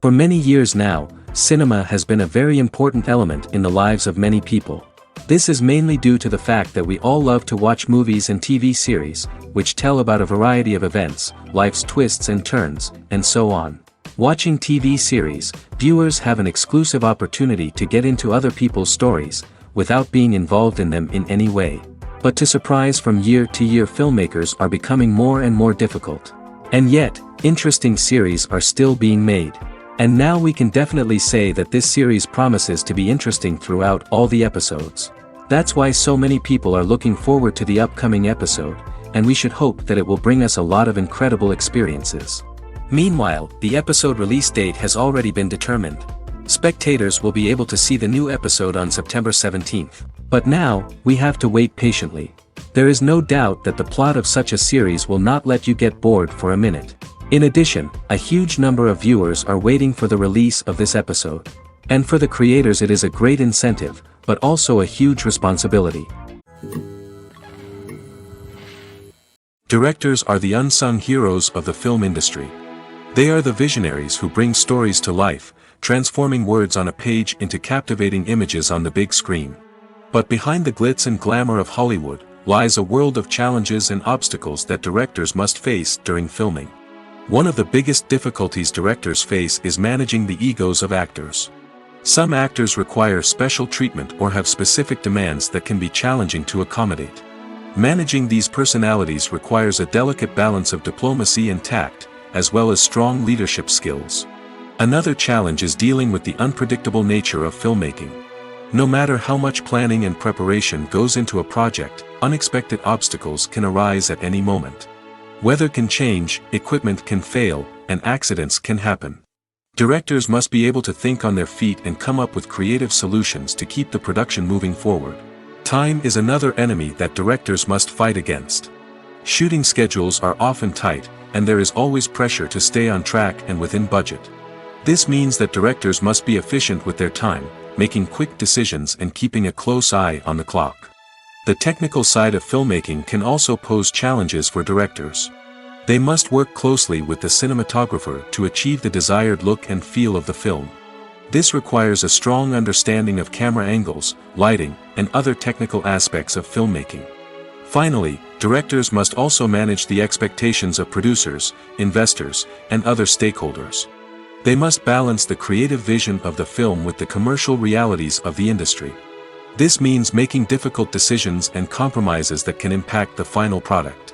For many years now, cinema has been a very important element in the lives of many people. This is mainly due to the fact that we all love to watch movies and TV series, which tell about a variety of events, life's twists and turns, and so on. Watching TV series, viewers have an exclusive opportunity to get into other people's stories, without being involved in them in any way. But to surprise from year to year, filmmakers are becoming more and more difficult. And yet, interesting series are still being made. And now we can definitely say that this series promises to be interesting throughout all the episodes. That's why so many people are looking forward to the upcoming episode, and we should hope that it will bring us a lot of incredible experiences. Meanwhile, the episode release date has already been determined. Spectators will be able to see the new episode on September 17th. But now, we have to wait patiently. There is no doubt that the plot of such a series will not let you get bored for a minute. In addition, a huge number of viewers are waiting for the release of this episode. And for the creators it is a great incentive, but also a huge responsibility. Directors are the unsung heroes of the film industry. They are the visionaries who bring stories to life, transforming words on a page into captivating images on the big screen. But behind the glitz and glamour of Hollywood, lies a world of challenges and obstacles that directors must face during filming. One of the biggest difficulties directors face is managing the egos of actors. Some actors require special treatment or have specific demands that can be challenging to accommodate. Managing these personalities requires a delicate balance of diplomacy and tact, as well as strong leadership skills. Another challenge is dealing with the unpredictable nature of filmmaking. No matter how much planning and preparation goes into a project, unexpected obstacles can arise at any moment. Weather can change, equipment can fail, and accidents can happen. Directors must be able to think on their feet and come up with creative solutions to keep the production moving forward. Time is another enemy that directors must fight against. Shooting schedules are often tight, and there is always pressure to stay on track and within budget. This means that directors must be efficient with their time, making quick decisions and keeping a close eye on the clock. The technical side of filmmaking can also pose challenges for directors. They must work closely with the cinematographer to achieve the desired look and feel of the film. This requires a strong understanding of camera angles, lighting, and other technical aspects of filmmaking. Finally, directors must also manage the expectations of producers, investors, and other stakeholders. They must balance the creative vision of the film with the commercial realities of the industry. This means making difficult decisions and compromises that can impact the final product.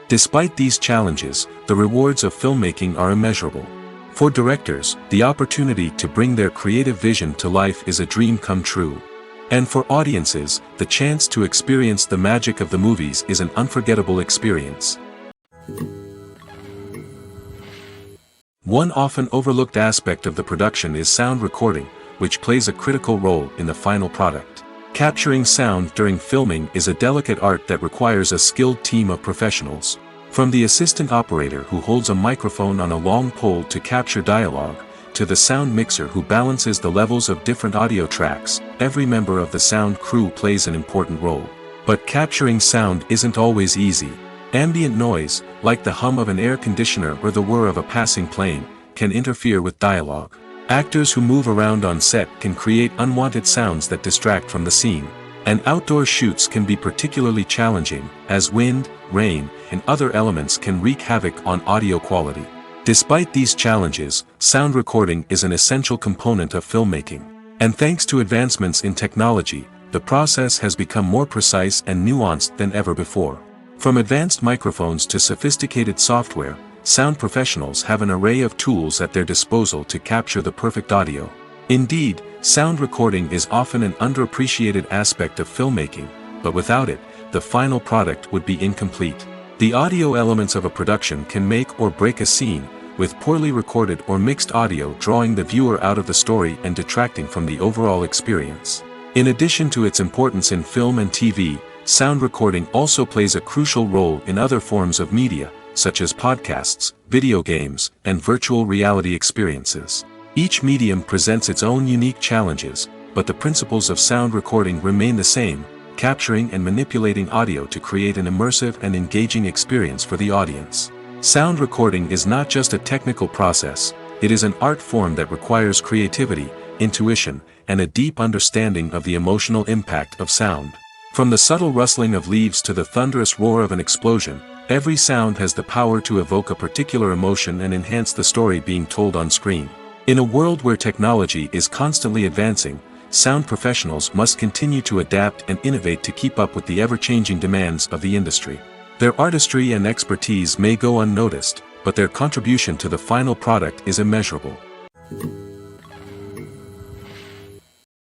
Despite these challenges, the rewards of filmmaking are immeasurable. For directors, the opportunity to bring their creative vision to life is a dream come true. And for audiences, the chance to experience the magic of the movies is an unforgettable experience. One often overlooked aspect of the production is sound recording, which plays a critical role in the final product. Capturing sound during filming is a delicate art that requires a skilled team of professionals. From the assistant operator who holds a microphone on a long pole to capture dialogue, to the sound mixer who balances the levels of different audio tracks, every member of the sound crew plays an important role. But capturing sound isn't always easy. Ambient noise, like the hum of an air conditioner or the whir of a passing plane, can interfere with dialogue. Actors who move around on set can create unwanted sounds that distract from the scene. And outdoor shoots can be particularly challenging, as wind, rain, and other elements can wreak havoc on audio quality. Despite these challenges, sound recording is an essential component of filmmaking. And thanks to advancements in technology, the process has become more precise and nuanced than ever before. From advanced microphones to sophisticated software, sound professionals have an array of tools at their disposal to capture the perfect audio. Indeed, sound recording is often an underappreciated aspect of filmmaking, but without it, the final product would be incomplete. The audio elements of a production can make or break a scene, with poorly recorded or mixed audio drawing the viewer out of the story and detracting from the overall experience. In addition to its importance in film and TV, sound recording also plays a crucial role in other forms of media, such as podcasts, video games, and virtual reality experiences. Each medium presents its own unique challenges, but the principles of sound recording remain the same, capturing and manipulating audio to create an immersive and engaging experience for the audience. Sound recording is not just a technical process, It is an art form that requires creativity, intuition, and a deep understanding of the emotional impact of sound. From the subtle rustling of leaves to the thunderous roar of an explosion, every sound has the power to evoke a particular emotion and enhance the story being told on screen. In a world where technology is constantly advancing, sound professionals must continue to adapt and innovate to keep up with the ever-changing demands of the industry. Their artistry and expertise may go unnoticed, but their contribution to the final product is immeasurable.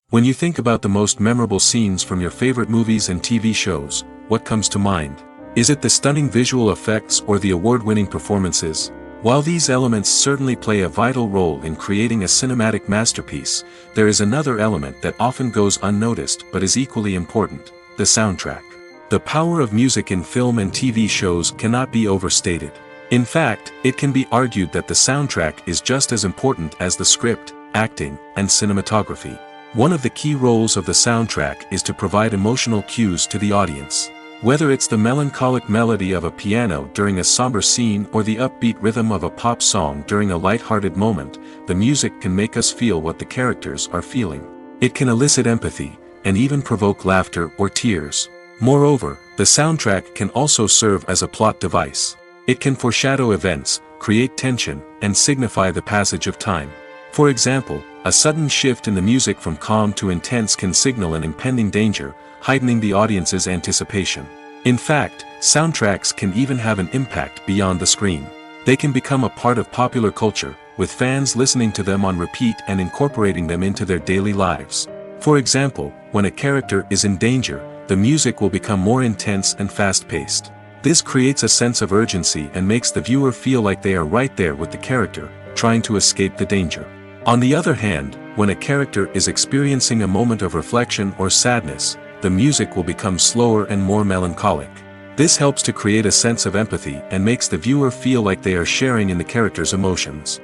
When you think about the most memorable scenes from your favorite movies and TV shows, what comes to mind? Is it the stunning visual effects or the award-winning performances? While these elements certainly play a vital role in creating a cinematic masterpiece, there is another element that often goes unnoticed but is equally important: the soundtrack. The power of music in film and TV shows cannot be overstated. In fact, it can be argued that the soundtrack is just as important as the script, acting, and cinematography. One of the key roles of the soundtrack is to provide emotional cues to the audience. Whether it's the melancholic melody of a piano during a somber scene or the upbeat rhythm of a pop song during a light-hearted moment, the music can make us feel what the characters are feeling. It can elicit empathy, and even provoke laughter or tears. Moreover, the soundtrack can also serve as a plot device. It can foreshadow events, create tension, and signify the passage of time. For example, a sudden shift in the music from calm to intense can signal an impending danger, heightening the audience's anticipation. In fact, soundtracks can even have an impact beyond the screen. They can become a part of popular culture, with fans listening to them on repeat and incorporating them into their daily lives. For example, when a character is in danger, the music will become more intense and fast-paced. This creates a sense of urgency and makes the viewer feel like they are right there with the character, trying to escape the danger. On the other hand, when a character is experiencing a moment of reflection or sadness, the music will become slower and more melancholic. This helps to create a sense of empathy and makes the viewer feel like they are sharing in the character's emotions.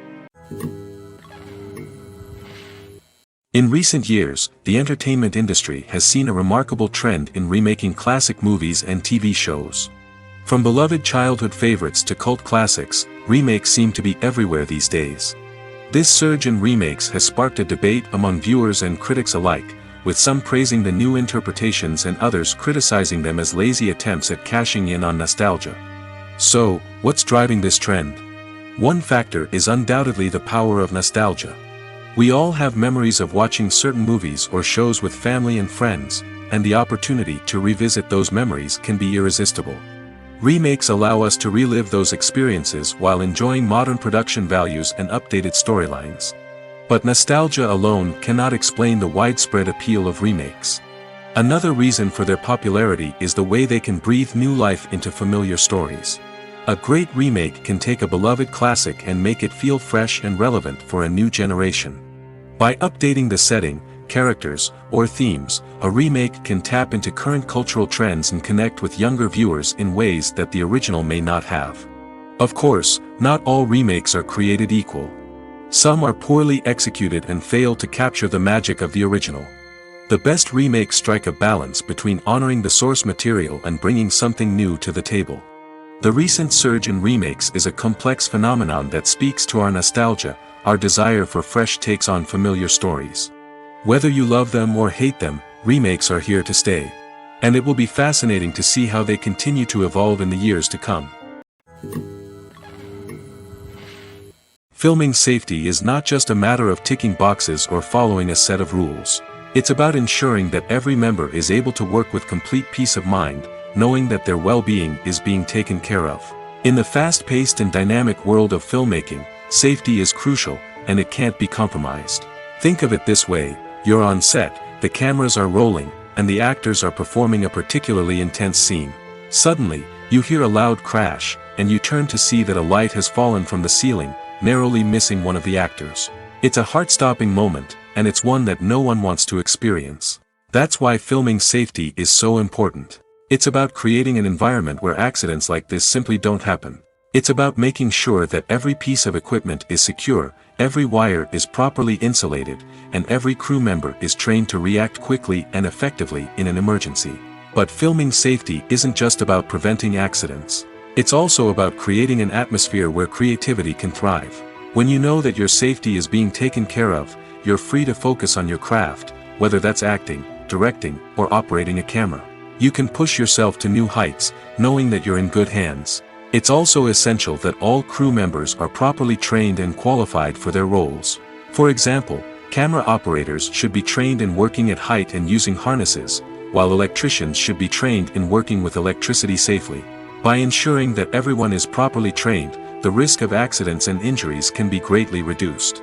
In recent years, the entertainment industry has seen a remarkable trend in remaking classic movies and TV shows. From beloved childhood favorites to cult classics, remakes seem to be everywhere these days. This surge in remakes has sparked a debate among viewers and critics alike, with some praising the new interpretations and others criticizing them as lazy attempts at cashing in on nostalgia. So, what's driving this trend? One factor is undoubtedly the power of nostalgia. We all have memories of watching certain movies or shows with family and friends, and the opportunity to revisit those memories can be irresistible. Remakes allow us to relive those experiences while enjoying modern production values and updated storylines. But nostalgia alone cannot explain the widespread appeal of remakes. Another reason for their popularity is the way they can breathe new life into familiar stories. A great remake can take a beloved classic and make it feel fresh and relevant for a new generation. By updating the setting, characters, or themes, a remake can tap into current cultural trends and connect with younger viewers in ways that the original may not have. Of course, not all remakes are created equal. Some are poorly executed and fail to capture the magic of the original. The best remakes strike a balance between honoring the source material and bringing something new to the table. The recent surge in remakes is a complex phenomenon that speaks to our nostalgia, our desire for fresh takes on familiar stories. Whether you love them or hate them, remakes are here to stay. And it will be fascinating to see how they continue to evolve in the years to come. Filming safety is not just a matter of ticking boxes or following a set of rules. It's about ensuring that every member is able to work with complete peace of mind, knowing that their well-being is being taken care of. In the fast-paced and dynamic world of filmmaking, safety is crucial, and it can't be compromised. Think of it this way: you're on set, the cameras are rolling, and the actors are performing a particularly intense scene. Suddenly, you hear a loud crash, and you turn to see that a light has fallen from the ceiling, narrowly missing one of the actors. It's a heart-stopping moment, and it's one that no one wants to experience. That's why filming safety is so important. It's about creating an environment where accidents like this simply don't happen. It's about making sure that every piece of equipment is secure, every wire is properly insulated, and every crew member is trained to react quickly and effectively in an emergency. But filming safety isn't just about preventing accidents. It's also about creating an atmosphere where creativity can thrive. When you know that your safety is being taken care of, you're free to focus on your craft, whether that's acting, directing, or operating a camera. You can push yourself to new heights, knowing that you're in good hands. It's also essential that all crew members are properly trained and qualified for their roles. For example, camera operators should be trained in working at height and using harnesses, while electricians should be trained in working with electricity safely. By ensuring that everyone is properly trained, the risk of accidents and injuries can be greatly reduced.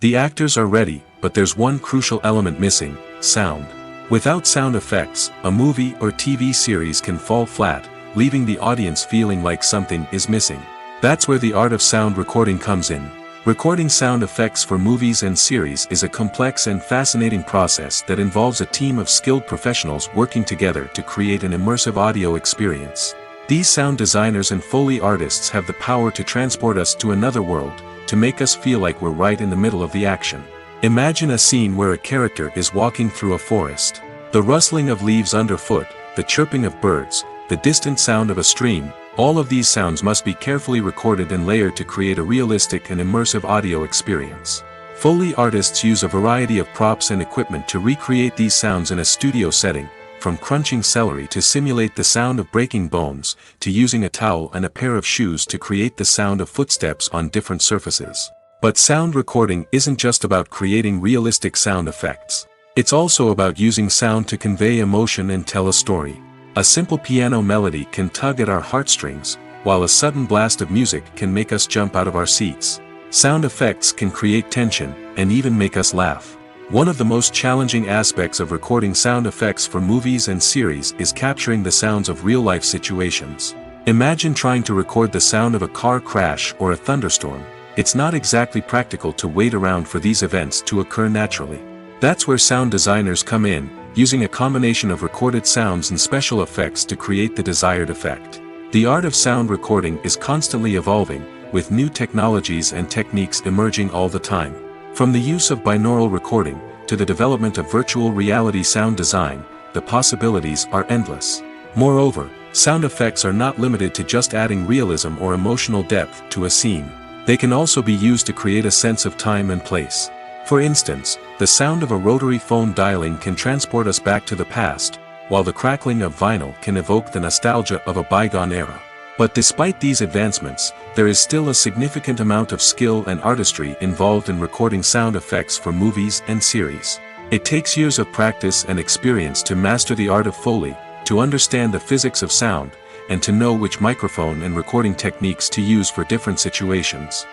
The actors are ready, but there's one crucial element missing: sound. Without sound effects, a movie or TV series can fall flat, leaving the audience feeling like something is missing. That's where the art of sound recording comes in. Recording sound effects for movies and series is a complex and fascinating process that involves a team of skilled professionals working together to create an immersive audio experience. These sound designers and Foley artists have the power to transport us to another world, to make us feel like we're right in the middle of the action. Imagine a scene where a character is walking through a forest. The rustling of leaves underfoot, the chirping of birds, the distant sound of a stream, all of these sounds must be carefully recorded and layered to create a realistic and immersive audio experience. Foley artists use a variety of props and equipment to recreate these sounds in a studio setting, from crunching celery to simulate the sound of breaking bones, to using a towel and a pair of shoes to create the sound of footsteps on different surfaces. But sound recording isn't just about creating realistic sound effects. It's also about using sound to convey emotion and tell a story. A simple piano melody can tug at our heartstrings, while a sudden blast of music can make us jump out of our seats. Sound effects can create tension, and even make us laugh. One of the most challenging aspects of recording sound effects for movies and series is capturing the sounds of real-life situations. Imagine trying to record the sound of a car crash or a thunderstorm. It's not exactly practical to wait around for these events to occur naturally. That's where sound designers come in, using a combination of recorded sounds and special effects to create the desired effect. The art of sound recording is constantly evolving, with new technologies and techniques emerging all the time. From the use of binaural recording, to the development of virtual reality sound design, the possibilities are endless. Moreover, sound effects are not limited to just adding realism or emotional depth to a scene. They can also be used to create a sense of time and place. For instance, the sound of a rotary phone dialing can transport us back to the past, while the crackling of vinyl can evoke the nostalgia of a bygone era. But despite these advancements, there is still a significant amount of skill and artistry involved in recording sound effects for movies and series. It takes years of practice and experience to master the art of Foley, to understand the physics of sound, and to know which microphone and recording techniques to use for different situations.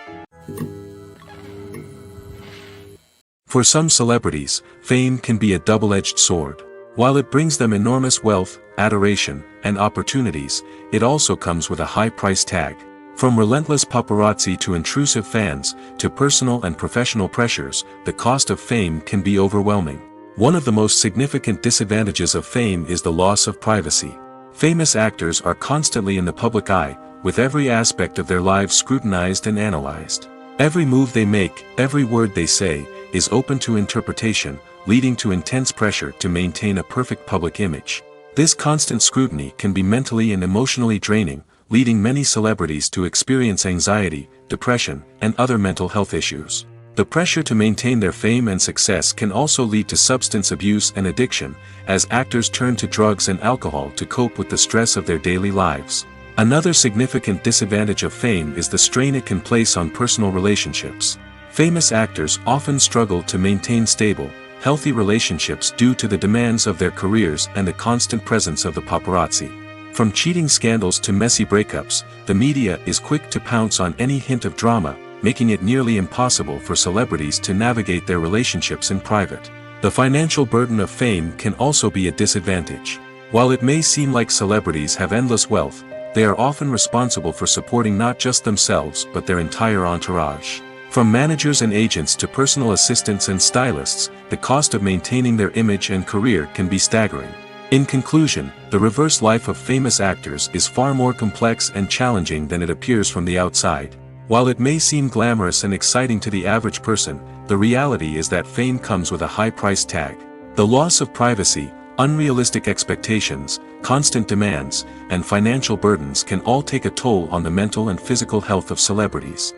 For some celebrities, fame can be a double-edged sword. While it brings them enormous wealth, adoration, and opportunities, it also comes with a high price tag. From relentless paparazzi to intrusive fans, to personal and professional pressures, the cost of fame can be overwhelming. One of the most significant disadvantages of fame is the loss of privacy. Famous actors are constantly in the public eye, with every aspect of their lives scrutinized and analyzed. Every move they make, every word they say, is open to interpretation, leading to intense pressure to maintain a perfect public image. This constant scrutiny can be mentally and emotionally draining, leading many celebrities to experience anxiety, depression, and other mental health issues. The pressure to maintain their fame and success can also lead to substance abuse and addiction, as actors turn to drugs and alcohol to cope with the stress of their daily lives. Another significant disadvantage of fame is the strain it can place on personal relationships. Famous actors often struggle to maintain stable, healthy relationships due to the demands of their careers and the constant presence of the paparazzi. From cheating scandals to messy breakups, the media is quick to pounce on any hint of drama, making it nearly impossible for celebrities to navigate their relationships in private. The financial burden of fame can also be a disadvantage. While it may seem like celebrities have endless wealth, they are often responsible for supporting not just themselves but their entire entourage. From managers and agents to personal assistants and stylists, the cost of maintaining their image and career can be staggering. In conclusion, the reverse life of famous actors is far more complex and challenging than it appears from the outside. While it may seem glamorous and exciting to the average person, the reality is that fame comes with a high price tag. The loss of privacy, Unrealistic expectations, constant demands, and financial burdens can all take a toll on the mental and physical health of celebrities.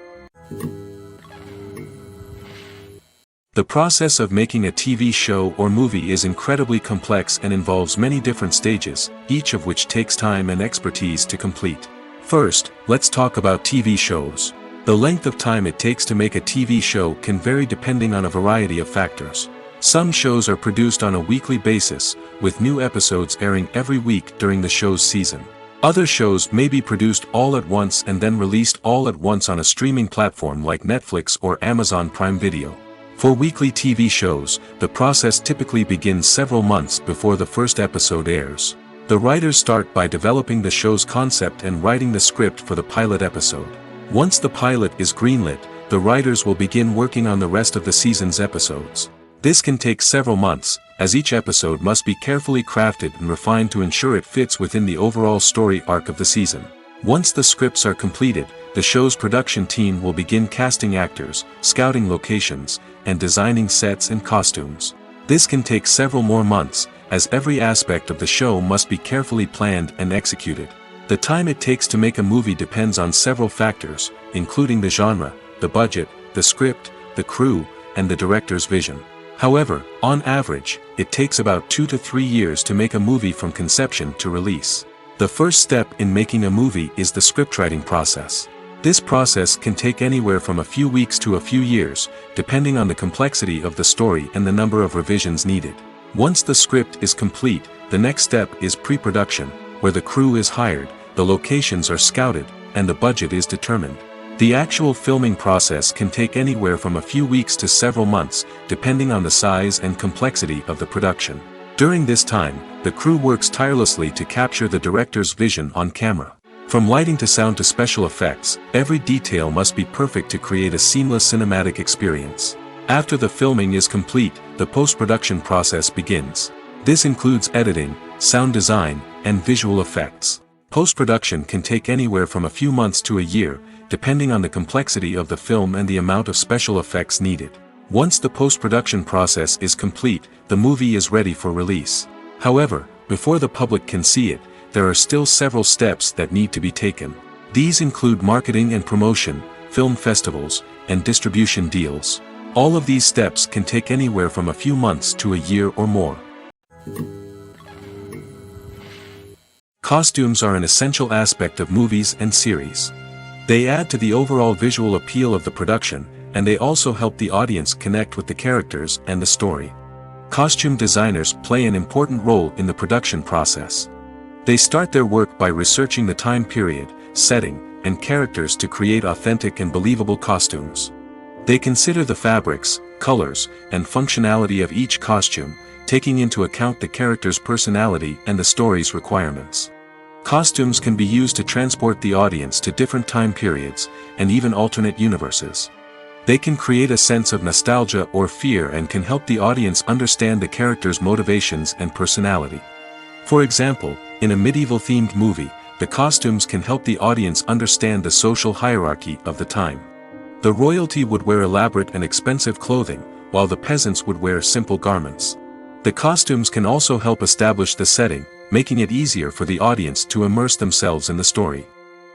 The process of making a TV show or movie is incredibly complex and involves many different stages, each of which takes time and expertise to complete. First, let's talk about TV shows. The length of time it takes to make a TV show can vary depending on a variety of factors. Some shows are produced on a weekly basis, with new episodes airing every week during the show's season. Other shows may be produced all at once and then released all at once on a streaming platform like Netflix or Amazon Prime Video. For weekly TV shows, the process typically begins several months before the first episode airs. The writers start by developing the show's concept and writing the script for the pilot episode. Once the pilot is greenlit, the writers will begin working on the rest of the season's episodes. This can take several months, as each episode must be carefully crafted and refined to ensure it fits within the overall story arc of the season. Once the scripts are completed, the show's production team will begin casting actors, scouting locations, and designing sets and costumes. This can take several more months, as every aspect of the show must be carefully planned and executed. The time it takes to make a movie depends on several factors, including the genre, the budget, the script, the crew, and the director's vision. However, on average, it takes about 2 to 3 years to make a movie from conception to release. The first step in making a movie is the scriptwriting process. This process can take anywhere from a few weeks to a few years, depending on the complexity of the story and the number of revisions needed. Once the script is complete, the next step is pre-production, where the crew is hired, the locations are scouted, and the budget is determined. The actual filming process can take anywhere from a few weeks to several months, depending on the size and complexity of the production. During this time, the crew works tirelessly to capture the director's vision on camera. From lighting to sound to special effects, every detail must be perfect to create a seamless cinematic experience. After the filming is complete, the post-production process begins. This includes editing, sound design, and visual effects. Post-production can take anywhere from a few months to a year, depending on the complexity of the film and the amount of special effects needed. Once the post-production process is complete, the movie is ready for release. However, before the public can see it, there are still several steps that need to be taken. These include marketing and promotion, film festivals, and distribution deals. All of these steps can take anywhere from a few months to a year or more. Costumes are an essential aspect of movies and series. They add to the overall visual appeal of the production, and they also help the audience connect with the characters and the story. Costume designers play an important role in the production process. They start their work by researching the time period, setting, and characters to create authentic and believable costumes. They consider the fabrics, colors, and functionality of each costume, taking into account the character's personality and the story's requirements. Costumes can be used to transport the audience to different time periods, and even alternate universes. They can create a sense of nostalgia or fear and can help the audience understand the character's motivations and personality. For example, in a medieval-themed movie, the costumes can help the audience understand the social hierarchy of the time. The royalty would wear elaborate and expensive clothing, while the peasants would wear simple garments. The costumes can also help establish the setting, making it easier for the audience to immerse themselves in the story.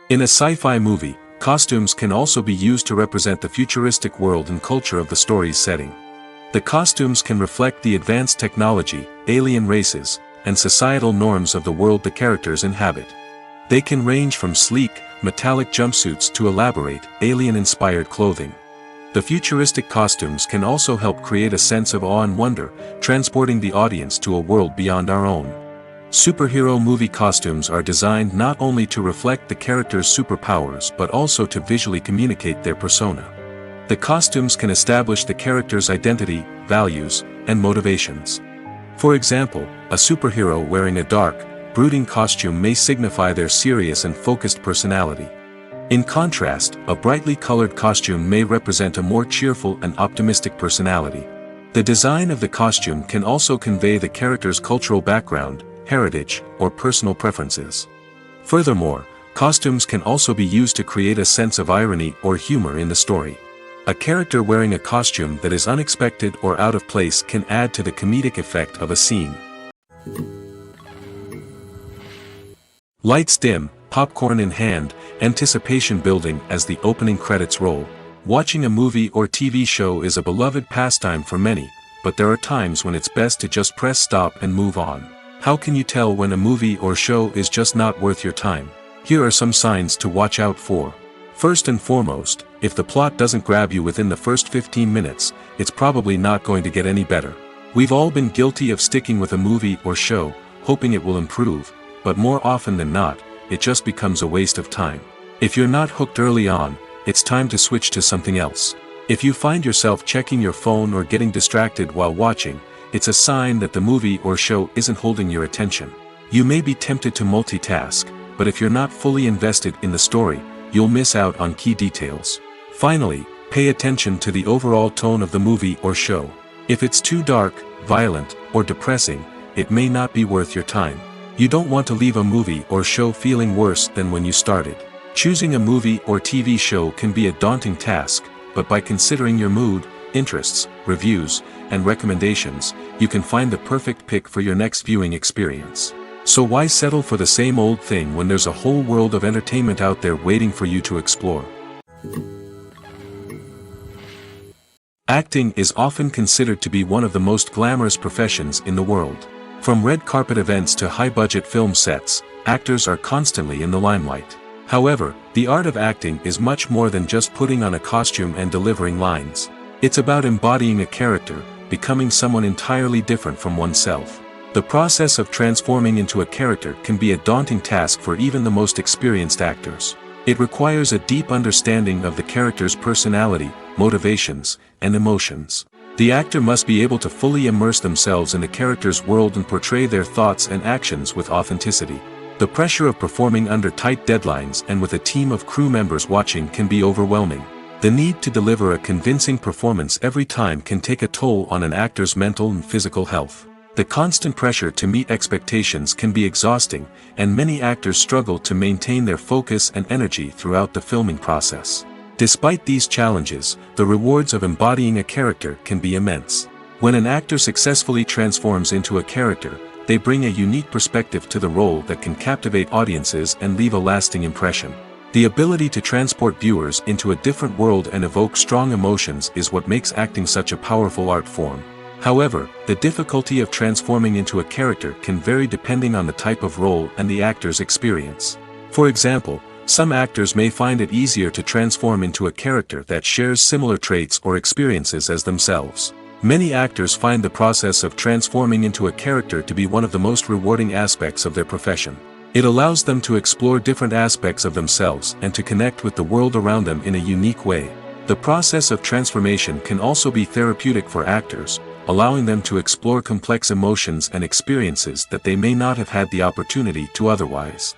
In a sci-fi movie, costumes can also be used to represent the futuristic world and culture of the story's setting. The costumes can reflect the advanced technology, alien races, and societal norms of the world the characters inhabit. They can range from sleek, metallic jumpsuits to elaborate, alien-inspired clothing. The futuristic costumes can also help create a sense of awe and wonder, transporting the audience to a world beyond our own. Superhero movie costumes are designed not only to reflect the character's superpowers but also to visually communicate their persona. The costumes can establish the character's identity, values, and motivations. For example, a superhero wearing a dark, brooding costume may signify their serious and focused personality. In contrast, a brightly colored costume may represent a more cheerful and optimistic personality. The design of the costume can also convey the character's cultural background, heritage, or personal preferences. Furthermore, costumes can also be used to create a sense of irony or humor in the story. A character wearing a costume that is unexpected or out of place can add to the comedic effect of a scene. Lights dim, popcorn in hand, anticipation building as the opening credits roll. Watching a movie or TV show is a beloved pastime for many, but there are times when it's best to just press stop and move on. How can you tell when a movie or show is just not worth your time? Here are some signs to watch out for. First and foremost, if the plot doesn't grab you within the first 15 minutes, it's probably not going to get any better. We've all been guilty of sticking with a movie or show, hoping it will improve, but more often than not, it just becomes a waste of time. If you're not hooked early on, it's time to switch to something else. If you find yourself checking your phone or getting distracted while watching, it's a sign that the movie or show isn't holding your attention. You may be tempted to multitask, but if you're not fully invested in the story, you'll miss out on key details. Finally, pay attention to the overall tone of the movie or show. If it's too dark, violent, or depressing, it may not be worth your time. You don't want to leave a movie or show feeling worse than when you started. Choosing a movie or TV show can be a daunting task, but by considering your mood, interests, reviews, and recommendations, you can find the perfect pick for your next viewing experience. So why settle for the same old thing when there's a whole world of entertainment out there waiting for you to explore? Acting is often considered to be one of the most glamorous professions in the world. From red carpet events to high-budget film sets, actors are constantly in the limelight. However, the art of acting is much more than just putting on a costume and delivering lines. It's about embodying a character, becoming someone entirely different from oneself. The process of transforming into a character can be a daunting task for even the most experienced actors. It requires a deep understanding of the character's personality, motivations, and emotions. The actor must be able to fully immerse themselves in the character's world and portray their thoughts and actions with authenticity. The pressure of performing under tight deadlines and with a team of crew members watching can be overwhelming. The need to deliver a convincing performance every time can take a toll on an actor's mental and physical health. The constant pressure to meet expectations can be exhausting, and many actors struggle to maintain their focus and energy throughout the filming process. Despite these challenges, the rewards of embodying a character can be immense. When an actor successfully transforms into a character, they bring a unique perspective to the role that can captivate audiences and leave a lasting impression. The ability to transport viewers into a different world and evoke strong emotions is what makes acting such a powerful art form. However, the difficulty of transforming into a character can vary depending on the type of role and the actor's experience. For example, some actors may find it easier to transform into a character that shares similar traits or experiences as themselves. Many actors find the process of transforming into a character to be one of the most rewarding aspects of their profession. It allows them to explore different aspects of themselves and to connect with the world around them in a unique way. The process of transformation can also be therapeutic for actors, allowing them to explore complex emotions and experiences that they may not have had the opportunity to otherwise.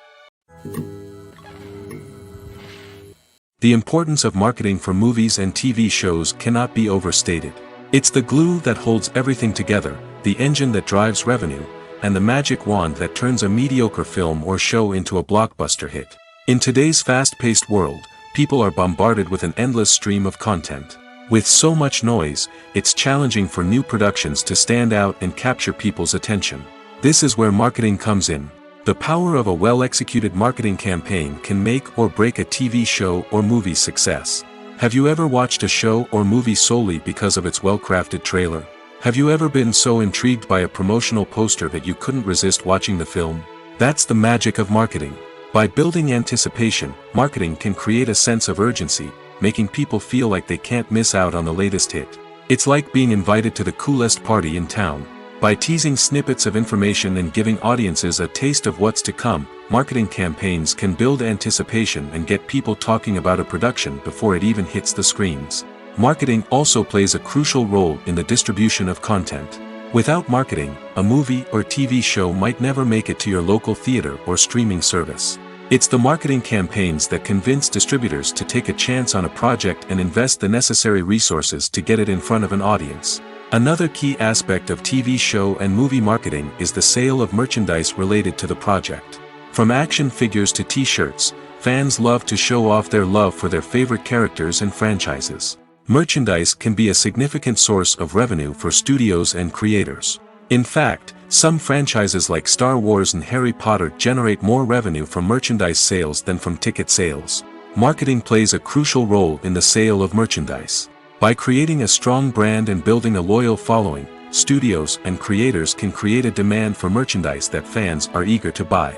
The importance of marketing for movies and TV shows cannot be overstated. It's the glue that holds everything together, the engine that drives revenue, and the magic wand that turns a mediocre film or show into a blockbuster hit. In today's fast-paced world, people are bombarded with an endless stream of content. With so much noise, it's challenging for new productions to stand out and capture people's attention. This is where marketing comes in. The power of a well-executed marketing campaign can make or break a TV show or movie's success. Have you ever watched a show or movie solely because of its well-crafted trailer? Have you ever been so intrigued by a promotional poster that you couldn't resist watching the film? That's the magic of marketing. By building anticipation, marketing can create a sense of urgency, making people feel like they can't miss out on the latest hit. It's like being invited to the coolest party in town. By teasing snippets of information and giving audiences a taste of what's to come, marketing campaigns can build anticipation and get people talking about a production before it even hits the screens. Marketing also plays a crucial role in the distribution of content. Without marketing, a movie or TV show might never make it to your local theater or streaming service. It's the marketing campaigns that convince distributors to take a chance on a project and invest the necessary resources to get it in front of an audience. Another key aspect of TV show and movie marketing is the sale of merchandise related to the project. From action figures to t-shirts, fans love to show off their love for their favorite characters and franchises. Merchandise can be a significant source of revenue for studios and creators. In fact, Some franchises like Star Wars and Harry Potter generate more revenue from merchandise sales than from ticket sales. Marketing plays a crucial role in the sale of merchandise. By creating a strong brand and building a loyal following, studios and creators can create a demand for merchandise that fans are eager to buy.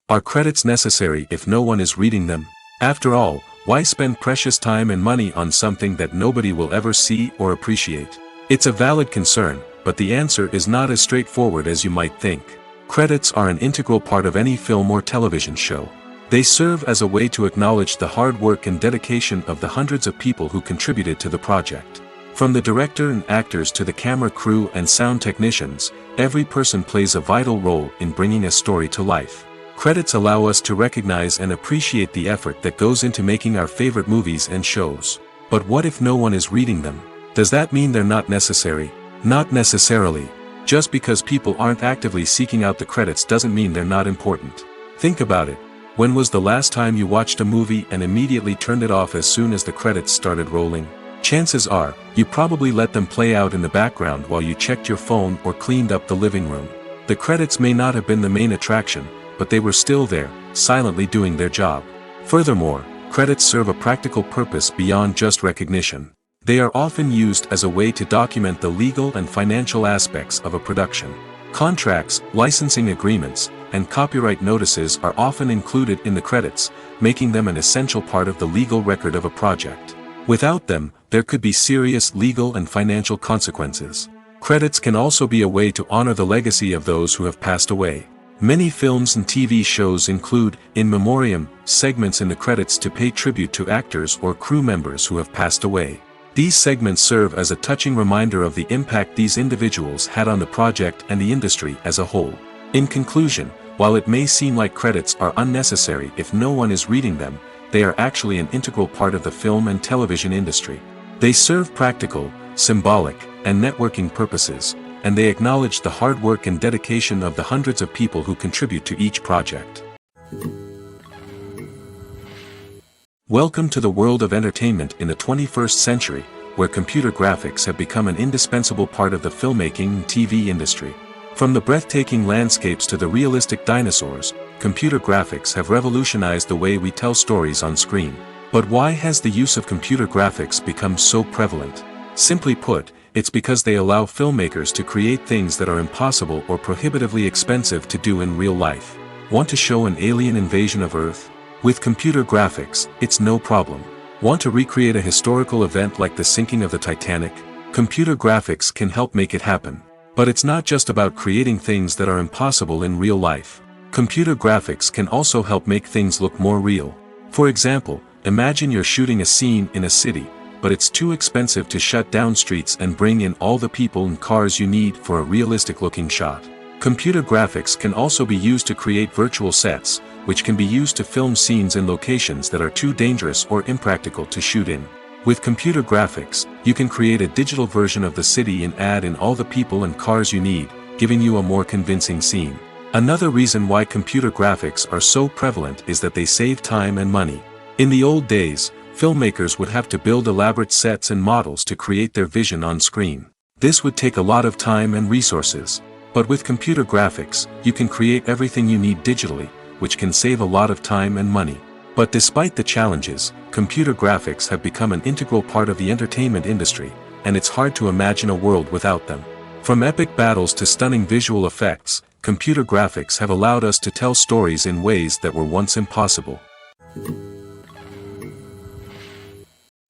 Are credits necessary if no one is reading them? After all, why spend precious time and money on something that nobody will ever see or appreciate? It's a valid concern, but the answer is not as straightforward as you might think. Credits are an integral part of any film or television show. They serve as a way to acknowledge the hard work and dedication of the hundreds of people who contributed to the project. From the director and actors to the camera crew and sound technicians, every person plays a vital role in bringing a story to life. Credits allow us to recognize and appreciate the effort that goes into making our favorite movies and shows. But what if no one is reading them? Does that mean they're not necessary? Not necessarily. Just because people aren't actively seeking out the credits doesn't mean they're not important. Think about it. When was the last time you watched a movie and immediately turned it off as soon as the credits started rolling? Chances are, you probably let them play out in the background while you checked your phone or cleaned up the living room. The credits may not have been the main attraction, but they were still there, silently doing their job. Furthermore, credits serve a practical purpose beyond just recognition. They are often used as a way to document the legal and financial aspects of a production. Contracts, licensing agreements, and copyright notices are often included in the credits, making them an essential part of the legal record of a project. Without them, there could be serious legal and financial consequences. Credits can also be a way to honor the legacy of those who have passed away. Many films and TV shows include, in memoriam, segments in the credits to pay tribute to actors or crew members who have passed away. These segments serve as a touching reminder of the impact these individuals had on the project and the industry as a whole. In conclusion, while it may seem like credits are unnecessary if no one is reading them, they are actually an integral part of the film and television industry. They serve practical, symbolic, and networking purposes, and they acknowledge the hard work and dedication of the hundreds of people who contribute to each project. Welcome to the world of entertainment in the 21st century, where computer graphics have become an indispensable part of the filmmaking and TV industry. From the breathtaking landscapes to the realistic dinosaurs, computer graphics have revolutionized the way we tell stories on screen. But why has the use of computer graphics become so prevalent? Simply put, it's because they allow filmmakers to create things that are impossible or prohibitively expensive to do in real life. Want to show an alien invasion of Earth? With computer graphics, it's no problem. Want to recreate a historical event like the sinking of the Titanic? Computer graphics can help make it happen. But it's not just about creating things that are impossible in real life. Computer graphics can also help make things look more real. For example, imagine you're shooting a scene in a city, but it's too expensive to shut down streets and bring in all the people and cars you need for a realistic-looking shot. Computer graphics can also be used to create virtual sets, which can be used to film scenes in locations that are too dangerous or impractical to shoot in. With computer graphics, you can create a digital version of the city and add in all the people and cars you need, giving you a more convincing scene. Another reason why computer graphics are so prevalent is that they save time and money. In the old days, filmmakers would have to build elaborate sets and models to create their vision on screen. This would take a lot of time and resources. But with computer graphics, you can create everything you need digitally, which can save a lot of time and money. But despite the challenges, computer graphics have become an integral part of the entertainment industry, and it's hard to imagine a world without them. From epic battles to stunning visual effects, computer graphics have allowed us to tell stories in ways that were once impossible.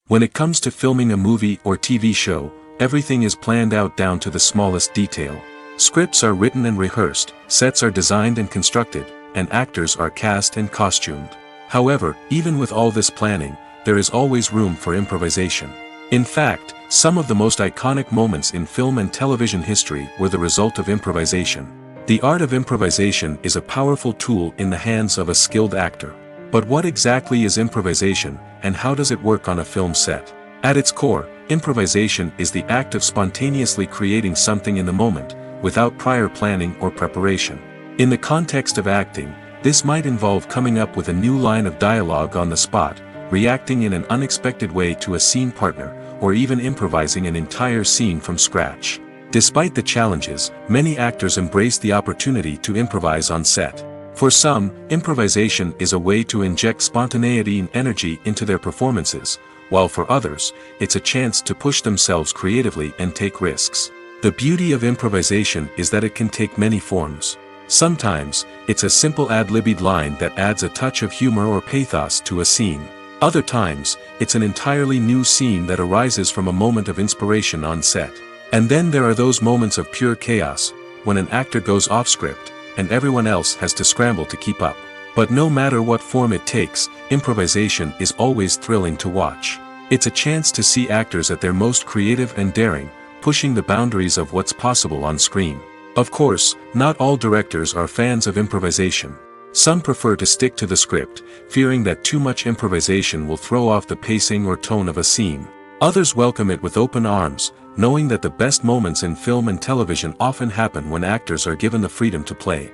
When it comes to filming a movie or TV show, everything is planned out down to the smallest detail. Scripts are written and rehearsed, sets are designed and constructed, and actors are cast and costumed. However, even with all this planning, there is always room for improvisation. In fact, some of the most iconic moments in film and television history were the result of improvisation. The art of improvisation is a powerful tool in the hands of a skilled actor. But what exactly is improvisation, and how does it work on a film set? At its core, improvisation is the act of spontaneously creating something in the moment, without prior planning or preparation. In the context of acting, this might involve coming up with a new line of dialogue on the spot, reacting in an unexpected way to a scene partner, or even improvising an entire scene from scratch. Despite the challenges, many actors embrace the opportunity to improvise on set. For some, improvisation is a way to inject spontaneity and energy into their performances, while for others, it's a chance to push themselves creatively and take risks. The beauty of improvisation is that it can take many forms. Sometimes, it's a simple ad-libbed line that adds a touch of humor or pathos to a scene. Other times, it's an entirely new scene that arises from a moment of inspiration on set. And then there are those moments of pure chaos, when an actor goes off script, and everyone else has to scramble to keep up. But no matter what form it takes, improvisation is always thrilling to watch. It's a chance to see actors at their most creative and daring, pushing the boundaries of what's possible on screen. Of course, not all directors are fans of improvisation. Some prefer to stick to the script, fearing that too much improvisation will throw off the pacing or tone of a scene. Others welcome it with open arms, knowing that the best moments in film and television often happen when actors are given the freedom to play.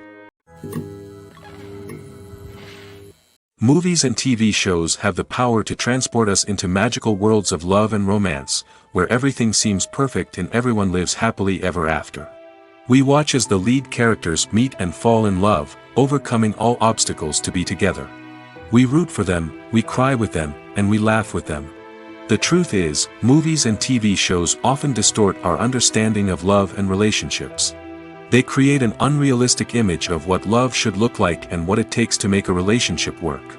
Movies and TV shows have the power to transport us into magical worlds of love and romance, where everything seems perfect and everyone lives happily ever after. We watch as the lead characters meet and fall in love, overcoming all obstacles to be together. We root for them, we cry with them, and we laugh with them. The truth is, movies and TV shows often distort our understanding of love and relationships. They create an unrealistic image of what love should look like and what it takes to make a relationship work.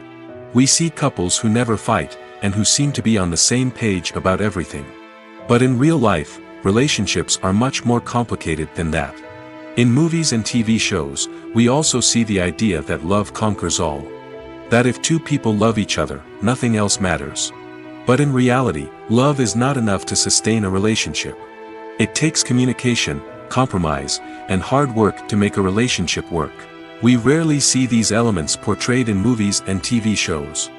We see couples who never fight, and who seem to be on the same page about everything. But in real life, relationships are much more complicated than that. In movies and TV shows, we also see the idea that love conquers all. That if two people love each other, nothing else matters. But in reality, love is not enough to sustain a relationship. It takes communication, compromise, and hard work to make a relationship work. We rarely see these elements portrayed in movies and TV shows.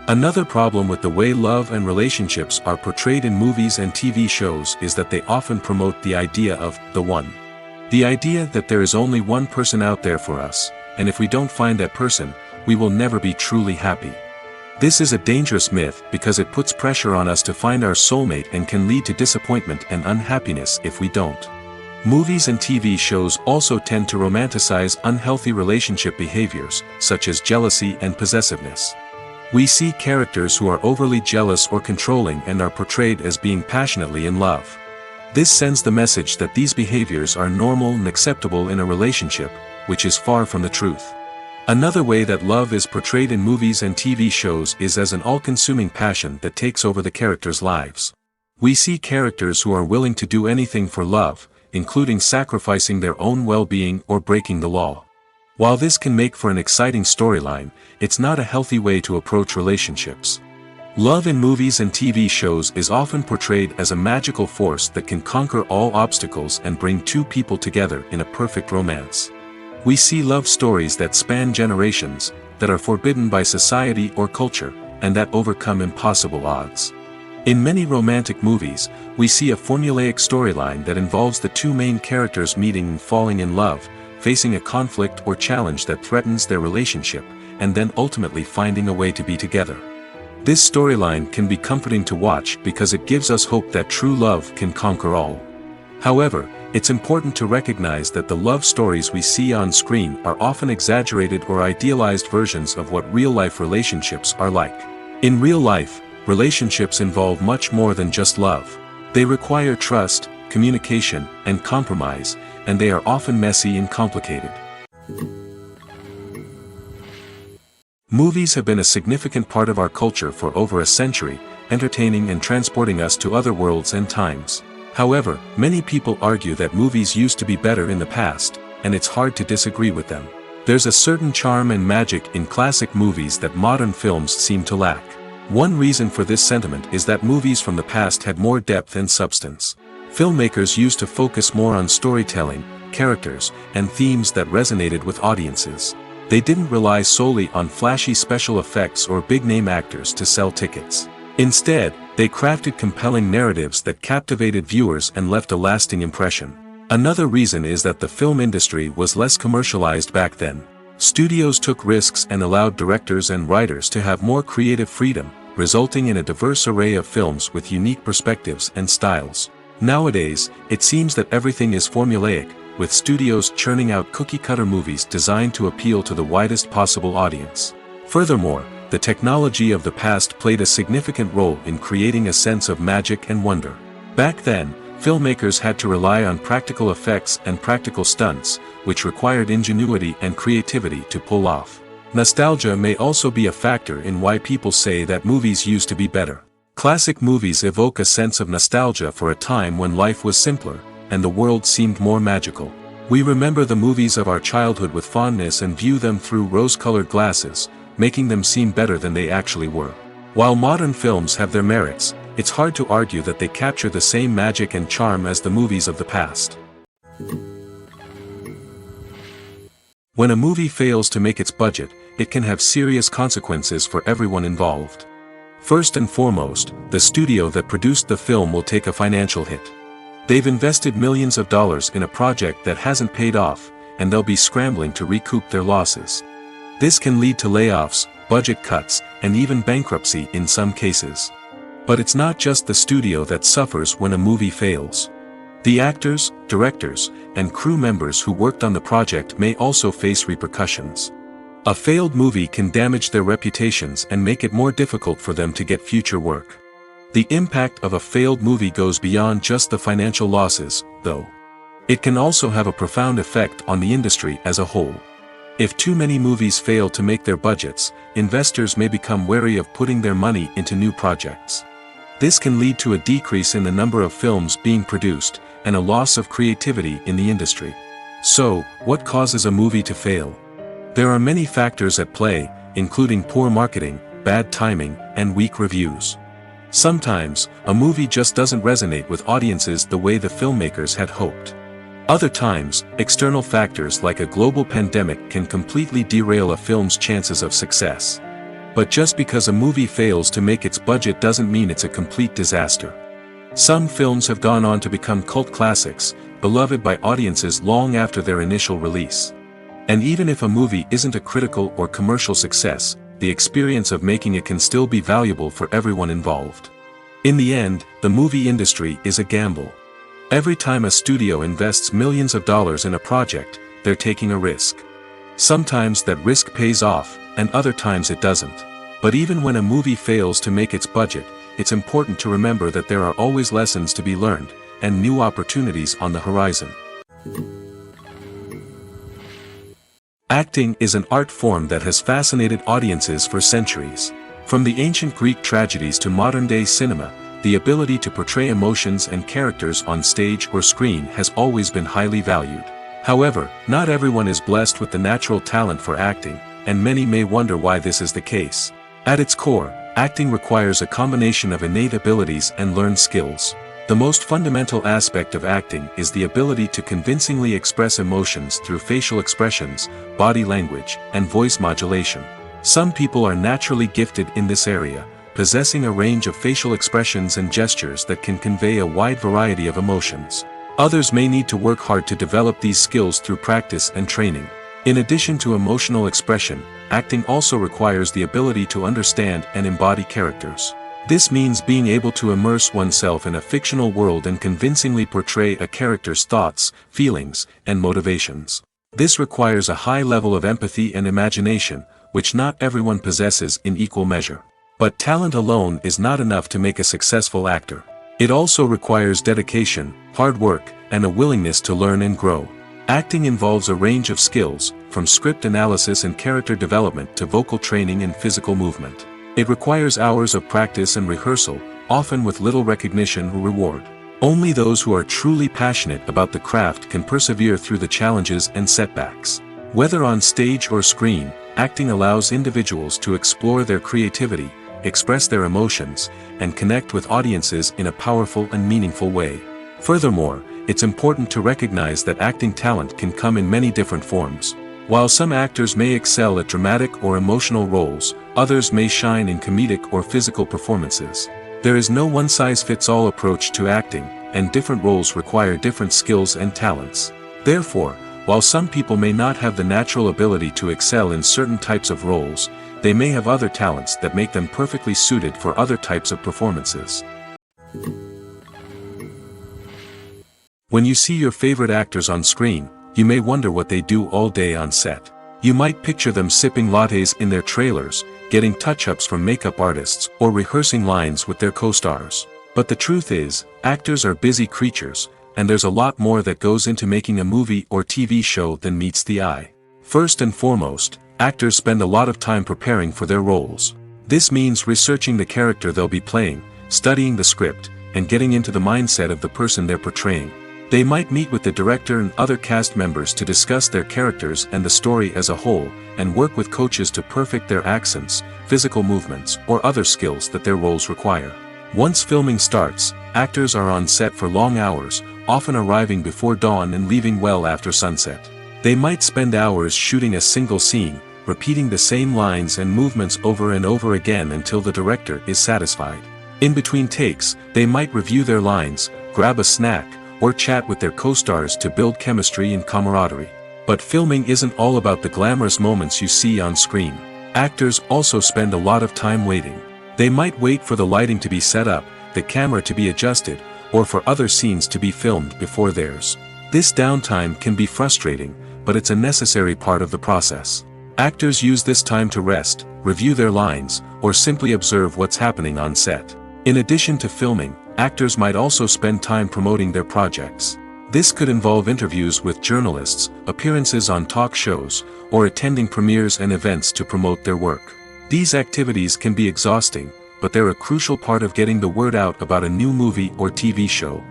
Another problem with the way love and relationships are portrayed in movies and TV shows is that they often promote the idea of the one. The idea that there is only one person out there for us, and if we don't find that person, we will never be truly happy. This is a dangerous myth because it puts pressure on us to find our soulmate and can lead to disappointment and unhappiness if we don't. Movies and TV shows also tend to romanticize unhealthy relationship behaviors, such as jealousy and possessiveness. We see characters who are overly jealous or controlling and are portrayed as being passionately in love. This sends the message that these behaviors are normal and acceptable in a relationship, which is far from the truth. Another way that love is portrayed in movies and TV shows is as an all-consuming passion that takes over the characters' lives. We see characters who are willing to do anything for love, including sacrificing their own well-being or breaking the law. While this can make for an exciting storyline, it's not a healthy way to approach relationships. Love in movies and TV shows is often portrayed as a magical force that can conquer all obstacles and bring two people together in a perfect romance. We see love stories that span generations, that are forbidden by society or culture, and that overcome impossible odds. In many romantic movies, we see a formulaic storyline that involves the two main characters meeting and falling in love, facing a conflict or challenge that threatens their relationship, and then ultimately finding a way to be together. This storyline can be comforting to watch because it gives us hope that true love can conquer all. However, it's important to recognize that the love stories we see on screen are often exaggerated or idealized versions of what real-life relationships are like. In real life, relationships involve much more than just love. They require trust, communication, and compromise, and they are often messy and complicated. Movies have been a significant part of our culture for over a century, entertaining and transporting us to other worlds and times. However, many people argue that movies used to be better in the past, and it's hard to disagree with them. There's a certain charm and magic in classic movies that modern films seem to lack. One reason for this sentiment is that movies from the past had more depth and substance. Filmmakers used to focus more on storytelling, characters, and themes that resonated with audiences. They didn't rely solely on flashy special effects or big-name actors to sell tickets. Instead, they crafted compelling narratives that captivated viewers and left a lasting impression. Another reason is that the film industry was less commercialized back then. Studios took risks and allowed directors and writers to have more creative freedom, resulting in a diverse array of films with unique perspectives and styles. Nowadays, it seems that everything is formulaic, with studios churning out cookie-cutter movies designed to appeal to the widest possible audience. Furthermore, the technology of the past played a significant role in creating a sense of magic and wonder. Back then, filmmakers had to rely on practical effects and practical stunts, which required ingenuity and creativity to pull off. Nostalgia may also be a factor in why people say that movies used to be better. Classic movies evoke a sense of nostalgia for a time when life was simpler, and the world seemed more magical. We remember the movies of our childhood with fondness and view them through rose-colored glasses, making them seem better than they actually were. While modern films have their merits, it's hard to argue that they capture the same magic and charm as the movies of the past. When a movie fails to make its budget, it can have serious consequences for everyone involved. First and foremost, the studio that produced the film will take a financial hit. They've invested millions of dollars in a project that hasn't paid off, and they'll be scrambling to recoup their losses. This can lead to layoffs, budget cuts, and even bankruptcy in some cases. But it's not just the studio that suffers when a movie fails. The actors, directors, and crew members who worked on the project may also face repercussions. A failed movie can damage their reputations and make it more difficult for them to get future work. The impact of a failed movie goes beyond just the financial losses, though. It can also have a profound effect on the industry as a whole. If too many movies fail to make their budgets, investors may become wary of putting their money into new projects. This can lead to a decrease in the number of films being produced, and a loss of creativity in the industry. So, what causes a movie to fail? There are many factors at play, including poor marketing, bad timing, and weak reviews. Sometimes, a movie just doesn't resonate with audiences the way the filmmakers had hoped. Other times, external factors like a global pandemic can completely derail a film's chances of success. But just because a movie fails to make its budget doesn't mean it's a complete disaster. Some films have gone on to become cult classics, beloved by audiences long after their initial release. And even if a movie isn't a critical or commercial success, the experience of making it can still be valuable for everyone involved. In the end, the movie industry is a gamble. Every time a studio invests millions of dollars in a project, they're taking a risk. Sometimes that risk pays off, and other times it doesn't. But even when a movie fails to make its budget, it's important to remember that there are always lessons to be learned, and new opportunities on the horizon. Acting is an art form that has fascinated audiences for centuries. From the ancient Greek tragedies to modern-day cinema, the ability to portray emotions and characters on stage or screen has always been highly valued. However, not everyone is blessed with the natural talent for acting, and many may wonder why this is the case. At its core, acting requires a combination of innate abilities and learned skills. The most fundamental aspect of acting is the ability to convincingly express emotions through facial expressions, body language, and voice modulation. Some people are naturally gifted in this area, possessing a range of facial expressions and gestures that can convey a wide variety of emotions. Others may need to work hard to develop these skills through practice and training. In addition to emotional expression, acting also requires the ability to understand and embody characters. This means being able to immerse oneself in a fictional world and convincingly portray a character's thoughts, feelings, and motivations. This requires a high level of empathy and imagination, which not everyone possesses in equal measure. But talent alone is not enough to make a successful actor. It also requires dedication, hard work, and a willingness to learn and grow. Acting involves a range of skills, from script analysis and character development to vocal training and physical movement. It requires hours of practice and rehearsal, often with little recognition or reward. Only those who are truly passionate about the craft can persevere through the challenges and setbacks. Whether on stage or screen, acting allows individuals to explore their creativity, express their emotions, and connect with audiences in a powerful and meaningful way. Furthermore, it's important to recognize that acting talent can come in many different forms. While some actors may excel at dramatic or emotional roles, others may shine in comedic or physical performances. There is no one-size-fits-all approach to acting, and different roles require different skills and talents. Therefore, While some people may not have the natural ability to excel in certain types of roles, they may have other talents that make them perfectly suited for other types of performances. When you see your favorite actors on screen, you may wonder what they do all day on set. You might picture them sipping lattes in their trailers, getting touch-ups from makeup artists, or rehearsing lines with their co-stars. But the truth is, actors are busy creatures, and there's a lot more that goes into making a movie or TV show than meets the eye. First and foremost, actors spend a lot of time preparing for their roles. This means researching the character they'll be playing, studying the script, and getting into the mindset of the person they're portraying. They might meet with the director and other cast members to discuss their characters and the story as a whole, and work with coaches to perfect their accents, physical movements, or other skills that their roles require. Once filming starts, actors are on set for long hours, often arriving before dawn and leaving well after sunset. They might spend hours shooting a single scene, repeating the same lines and movements over and over again until the director is satisfied. In between takes, they might review their lines, grab a snack, or chat with their co-stars to build chemistry and camaraderie. But filming isn't all about the glamorous moments you see on screen. Actors also spend a lot of time waiting. They might wait for the lighting to be set up, the camera to be adjusted, or for other scenes to be filmed before theirs. This downtime can be frustrating, but it's a necessary part of the process. Actors use this time to rest, review their lines, or simply observe what's happening on set. In addition to filming, actors might also spend time promoting their projects. This could involve interviews with journalists, appearances on talk shows, or attending premieres and events to promote their work. These activities can be exhausting, but they're a crucial part of getting the word out about a new movie or TV show.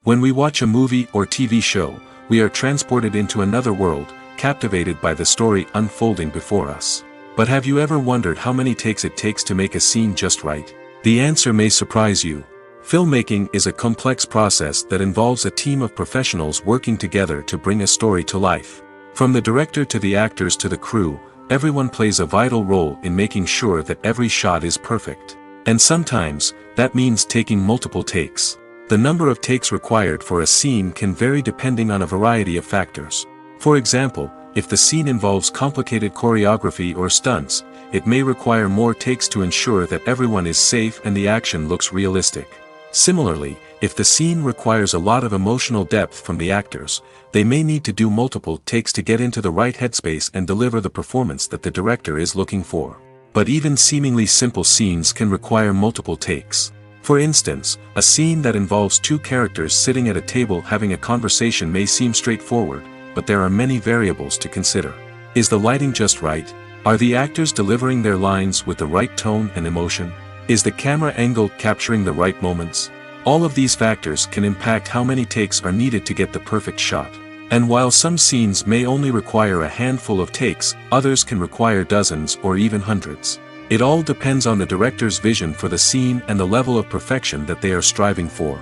When we watch a movie or TV show, we are transported into another world, captivated by the story unfolding before us. But have you ever wondered how many takes it takes to make a scene just right? The answer may surprise you. Filmmaking is a complex process that involves a team of professionals working together to bring a story to life. From the director to the actors to the crew, everyone plays a vital role in making sure that every shot is perfect. And sometimes, that means taking multiple takes. The number of takes required for a scene can vary depending on a variety of factors. For example, if the scene involves complicated choreography or stunts, it may require more takes to ensure that everyone is safe and the action looks realistic. Similarly, if the scene requires a lot of emotional depth from the actors, they may need to do multiple takes to get into the right headspace and deliver the performance that the director is looking for. But even seemingly simple scenes can require multiple takes. For instance, a scene that involves two characters sitting at a table having a conversation may seem straightforward, but there are many variables to consider. Is the lighting just right? Are the actors delivering their lines with the right tone and emotion? Is the camera angle capturing the right moments? All of these factors can impact how many takes are needed to get the perfect shot. And while some scenes may only require a handful of takes, others can require dozens or even hundreds. It all depends on the director's vision for the scene and the level of perfection that they are striving for.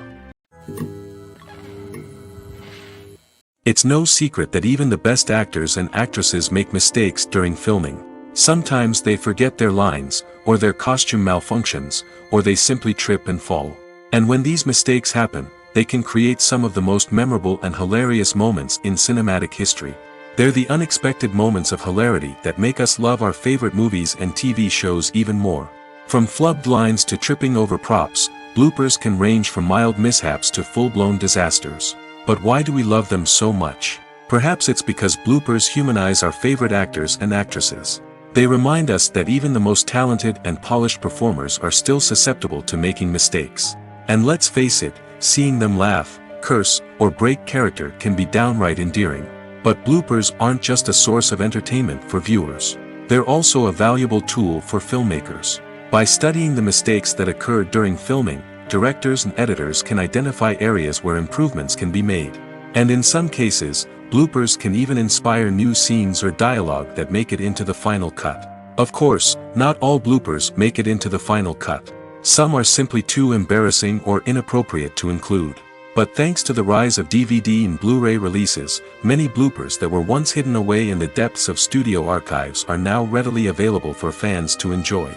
It's no secret that even the best actors and actresses make mistakes during filming. Sometimes they forget their lines, or their costume malfunctions, or they simply trip and fall. And when these mistakes happen, they can create some of the most memorable and hilarious moments in cinematic history. They're the unexpected moments of hilarity that make us love our favorite movies and TV shows even more. From flubbed lines to tripping over props, bloopers can range from mild mishaps to full-blown disasters. But why do we love them so much? Perhaps it's because bloopers humanize our favorite actors and actresses. They remind us that even the most talented and polished performers are still susceptible to making mistakes. And let's face it, seeing them laugh, curse, or break character can be downright endearing. But bloopers aren't just a source of entertainment for viewers. They're also a valuable tool for filmmakers. By studying the mistakes that occurred during filming, directors and editors can identify areas where improvements can be made. And in some cases, bloopers can even inspire new scenes or dialogue that make it into the final cut. Of course, not all bloopers make it into the final cut. Some are simply too embarrassing or inappropriate to include. But thanks to the rise of DVD and Blu-ray releases, many bloopers that were once hidden away in the depths of studio archives are now readily available for fans to enjoy.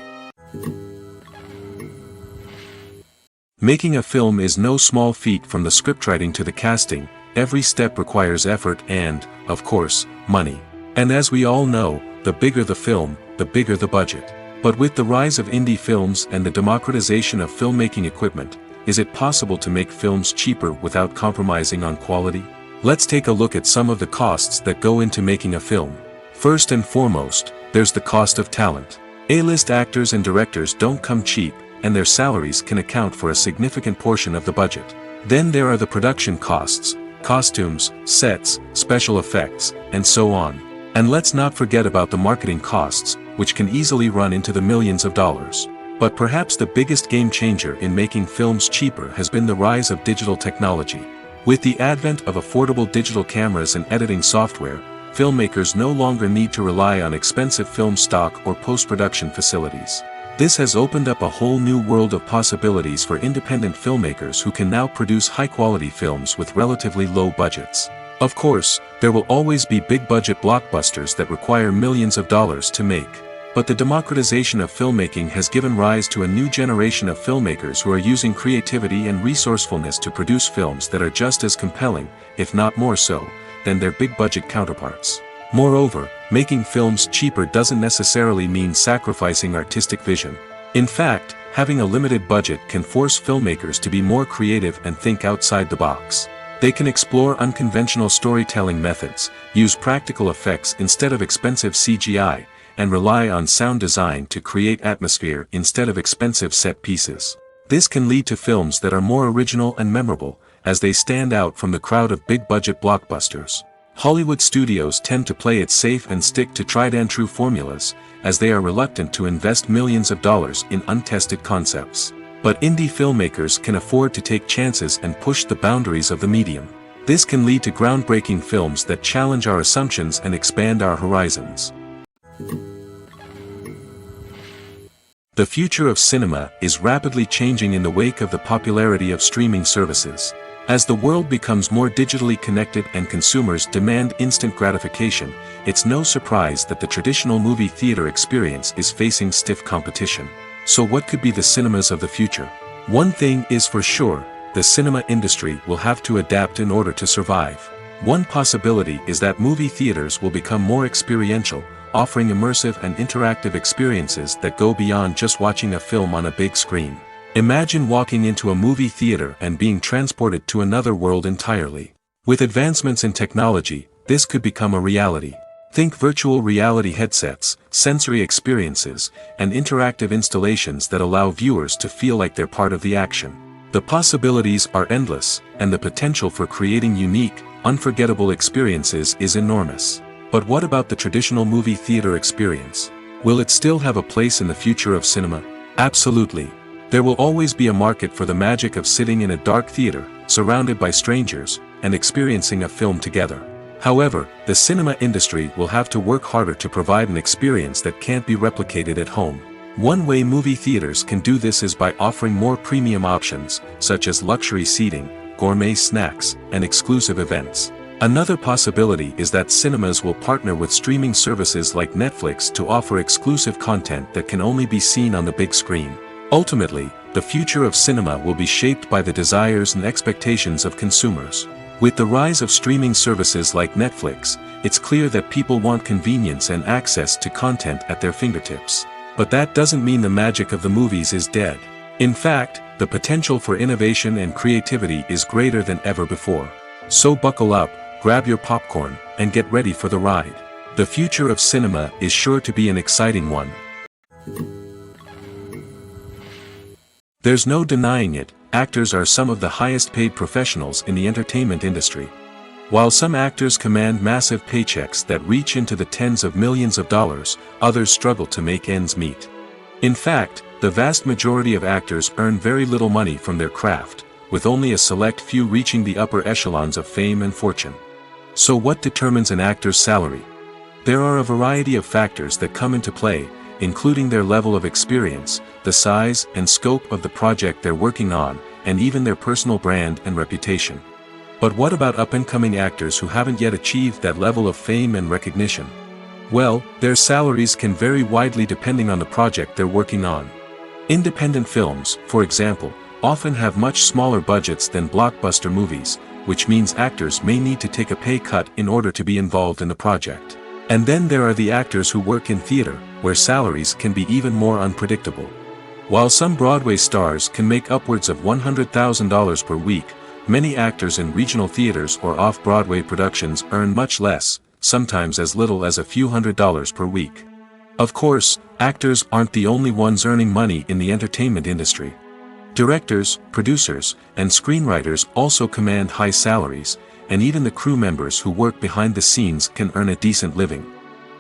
Making a film is no small feat. From the scriptwriting to the casting, every step requires effort and, of course, money. And as we all know, the bigger the film, the bigger the budget. But with the rise of indie films and the democratization of filmmaking equipment, is it possible to make films cheaper without compromising on quality? Let's take a look at some of the costs that go into making a film. First and foremost, there's the cost of talent. A-list actors and directors don't come cheap, and their salaries can account for a significant portion of the budget. Then there are the production costs, costumes, sets, special effects, and so on. And let's not forget about the marketing costs, which can easily run into the millions of dollars. But perhaps the biggest game changer in making films cheaper has been the rise of digital technology. With the advent of affordable digital cameras and editing software, filmmakers no longer need to rely on expensive film stock or post-production facilities. This has opened up a whole new world of possibilities for independent filmmakers who can now produce high-quality films with relatively low budgets. Of course, there will always be big-budget blockbusters that require millions of dollars to make. But the democratization of filmmaking has given rise to a new generation of filmmakers who are using creativity and resourcefulness to produce films that are just as compelling, if not more so, than their big-budget counterparts. Moreover, making films cheaper doesn't necessarily mean sacrificing artistic vision. In fact, having a limited budget can force filmmakers to be more creative and think outside the box. They can explore unconventional storytelling methods, use practical effects instead of expensive CGI, and rely on sound design to create atmosphere instead of expensive set pieces. This can lead to films that are more original and memorable, as they stand out from the crowd of big-budget blockbusters. Hollywood studios tend to play it safe and stick to tried-and-true formulas, as they are reluctant to invest millions of dollars in untested concepts. But indie filmmakers can afford to take chances and push the boundaries of the medium. This can lead to groundbreaking films that challenge our assumptions and expand our horizons. The future of cinema is rapidly changing in the wake of the popularity of streaming services. As the world becomes more digitally connected and consumers demand instant gratification, it's no surprise that the traditional movie theater experience is facing stiff competition. So what could be the cinemas of the future? One thing is for sure, the cinema industry will have to adapt in order to survive. One possibility is that movie theaters will become more experiential, offering immersive and interactive experiences that go beyond just watching a film on a big screen. Imagine walking into a movie theater and being transported to another world entirely. With advancements in technology, this could become a reality. Think virtual reality headsets, sensory experiences, and interactive installations that allow viewers to feel like they're part of the action. The possibilities are endless, and the potential for creating unique, unforgettable experiences is enormous. But what about the traditional movie theater experience? Will it still have a place in the future of cinema? Absolutely. There will always be a market for the magic of sitting in a dark theater, surrounded by strangers, and experiencing a film together. However, the cinema industry will have to work harder to provide an experience that can't be replicated at home. One way movie theaters can do this is by offering more premium options, such as luxury seating, gourmet snacks, and exclusive events. Another possibility is that cinemas will partner with streaming services like Netflix to offer exclusive content that can only be seen on the big screen. Ultimately, the future of cinema will be shaped by the desires and expectations of consumers. With the rise of streaming services like Netflix, it's clear that people want convenience and access to content at their fingertips. But that doesn't mean the magic of the movies is dead. In fact, the potential for innovation and creativity is greater than ever before. So buckle up, grab your popcorn, and get ready for the ride. The future of cinema is sure to be an exciting one. There's no denying it, actors are some of the highest paid professionals in the entertainment industry. While some actors command massive paychecks that reach into the tens of millions of dollars, others struggle to make ends meet. In fact, the vast majority of actors earn very little money from their craft, with only a select few reaching the upper echelons of fame and fortune. So what determines an actor's salary? There are a variety of factors that come into play, including their level of experience, the size and scope of the project they're working on, and even their personal brand and reputation. But what about up-and-coming actors who haven't yet achieved that level of fame and recognition? Well, their salaries can vary widely depending on the project they're working on. Independent films, for example, often have much smaller budgets than blockbuster movies, which means actors may need to take a pay cut in order to be involved in the project. And then there are the actors who work in theater, where salaries can be even more unpredictable. While some Broadway stars can make upwards of $100,000 per week, many actors in regional theaters or off-Broadway productions earn much less, sometimes as little as a few $100s per week. Of course, actors aren't the only ones earning money in the entertainment industry. Directors, producers, and screenwriters also command high salaries, and even the crew members who work behind the scenes can earn a decent living.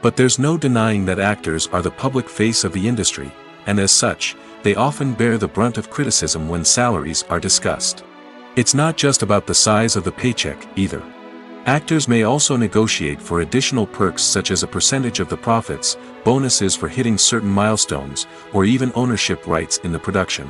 But there's no denying that actors are the public face of the industry, and as such, they often bear the brunt of criticism when salaries are discussed. It's not just about the size of the paycheck, either. Actors may also negotiate for additional perks such as a percentage of the profits, bonuses for hitting certain milestones, or even ownership rights in the production.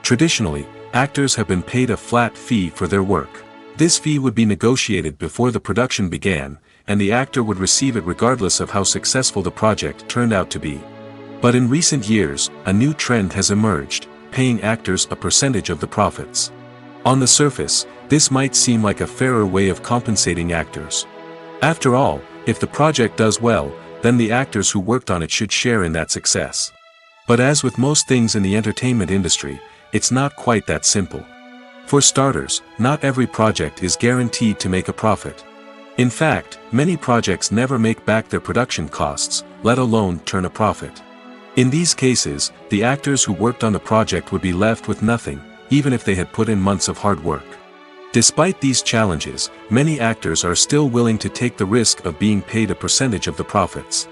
Traditionally, actors have been paid a flat fee for their work. This fee would be negotiated before the production began, and the actor would receive it regardless of how successful the project turned out to be. But in recent years, a new trend has emerged, paying actors a percentage of the profits. On the surface, this might seem like a fairer way of compensating actors. After all, if the project does well, then the actors who worked on it should share in that success. But as with most things in the entertainment industry, it's not quite that simple. For starters, not every project is guaranteed to make a profit. In fact, many projects never make back their production costs, let alone turn a profit. In these cases, the actors who worked on the project would be left with nothing, even if they had put in months of hard work. Despite these challenges, many actors are still willing to take the risk of being paid a percentage of the profits.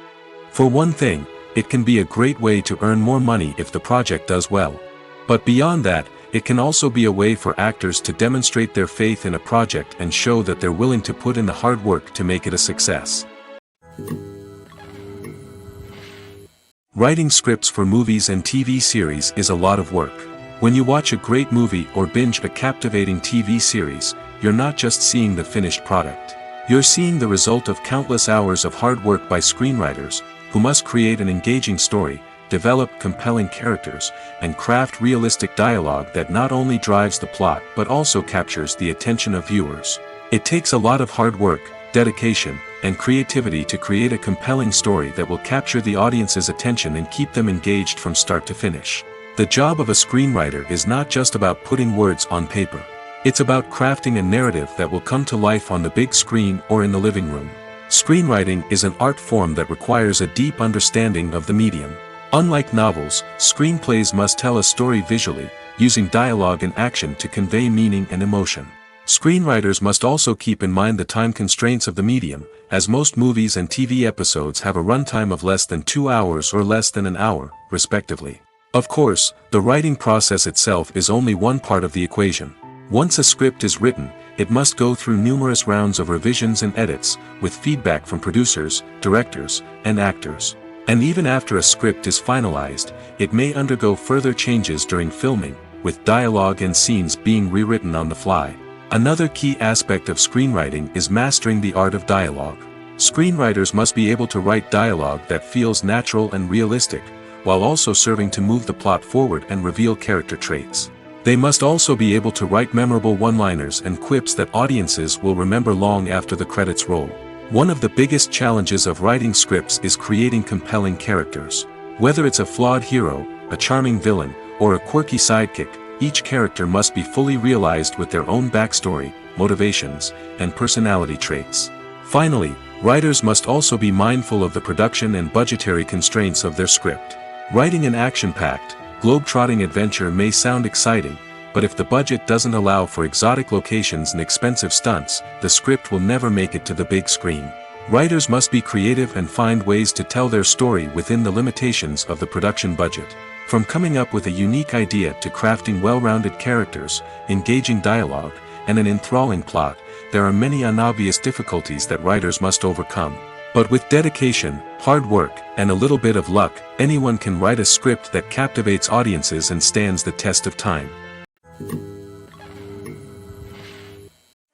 For one thing, it can be a great way to earn more money if the project does well. But beyond that, it can also be a way for actors to demonstrate their faith in a project and show that they're willing to put in the hard work to make it a success. Writing scripts for movies and TV series is a lot of work. When you watch a great movie or binge a captivating TV series, you're not just seeing the finished product. You're seeing the result of countless hours of hard work by screenwriters, who must create an engaging story, develop compelling characters, and craft realistic dialogue that not only drives the plot but also captures the attention of viewers. It takes a lot of hard work, dedication, and creativity to create a compelling story that will capture the audience's attention and keep them engaged from start to finish. The job of a screenwriter is not just about putting words on paper. It's about crafting a narrative that will come to life on the big screen or in the living room. Screenwriting is an art form that requires a deep understanding of the medium. Unlike novels, screenplays must tell a story visually, using dialogue and action to convey meaning and emotion. Screenwriters must also keep in mind the time constraints of the medium, as most movies and TV episodes have a runtime of less than 2 hours or less than an hour, respectively. Of course, the writing process itself is only one part of the equation. Once a script is written, it must go through numerous rounds of revisions and edits, with feedback from producers, directors, and actors. And even after a script is finalized, it may undergo further changes during filming, with dialogue and scenes being rewritten on the fly. Another key aspect of screenwriting is mastering the art of dialogue. Screenwriters must be able to write dialogue that feels natural and realistic, while also serving to move the plot forward and reveal character traits. They must also be able to write memorable one-liners and quips that audiences will remember long after the credits roll. One of the biggest challenges of writing scripts is creating compelling characters. Whether it's a flawed hero, a charming villain, or a quirky sidekick, each character must be fully realized with their own backstory, motivations, and personality traits. Finally, writers must also be mindful of the production and budgetary constraints of their script. Writing an action-packed, globe-trotting adventure may sound exciting, but if the budget doesn't allow for exotic locations and expensive stunts, the script will never make it to the big screen. Writers must be creative and find ways to tell their story within the limitations of the production budget. From coming up with a unique idea to crafting well-rounded characters, engaging dialogue, and an enthralling plot, there are many unobvious difficulties that writers must overcome. But with dedication, hard work, and a little bit of luck, anyone can write a script that captivates audiences and stands the test of time.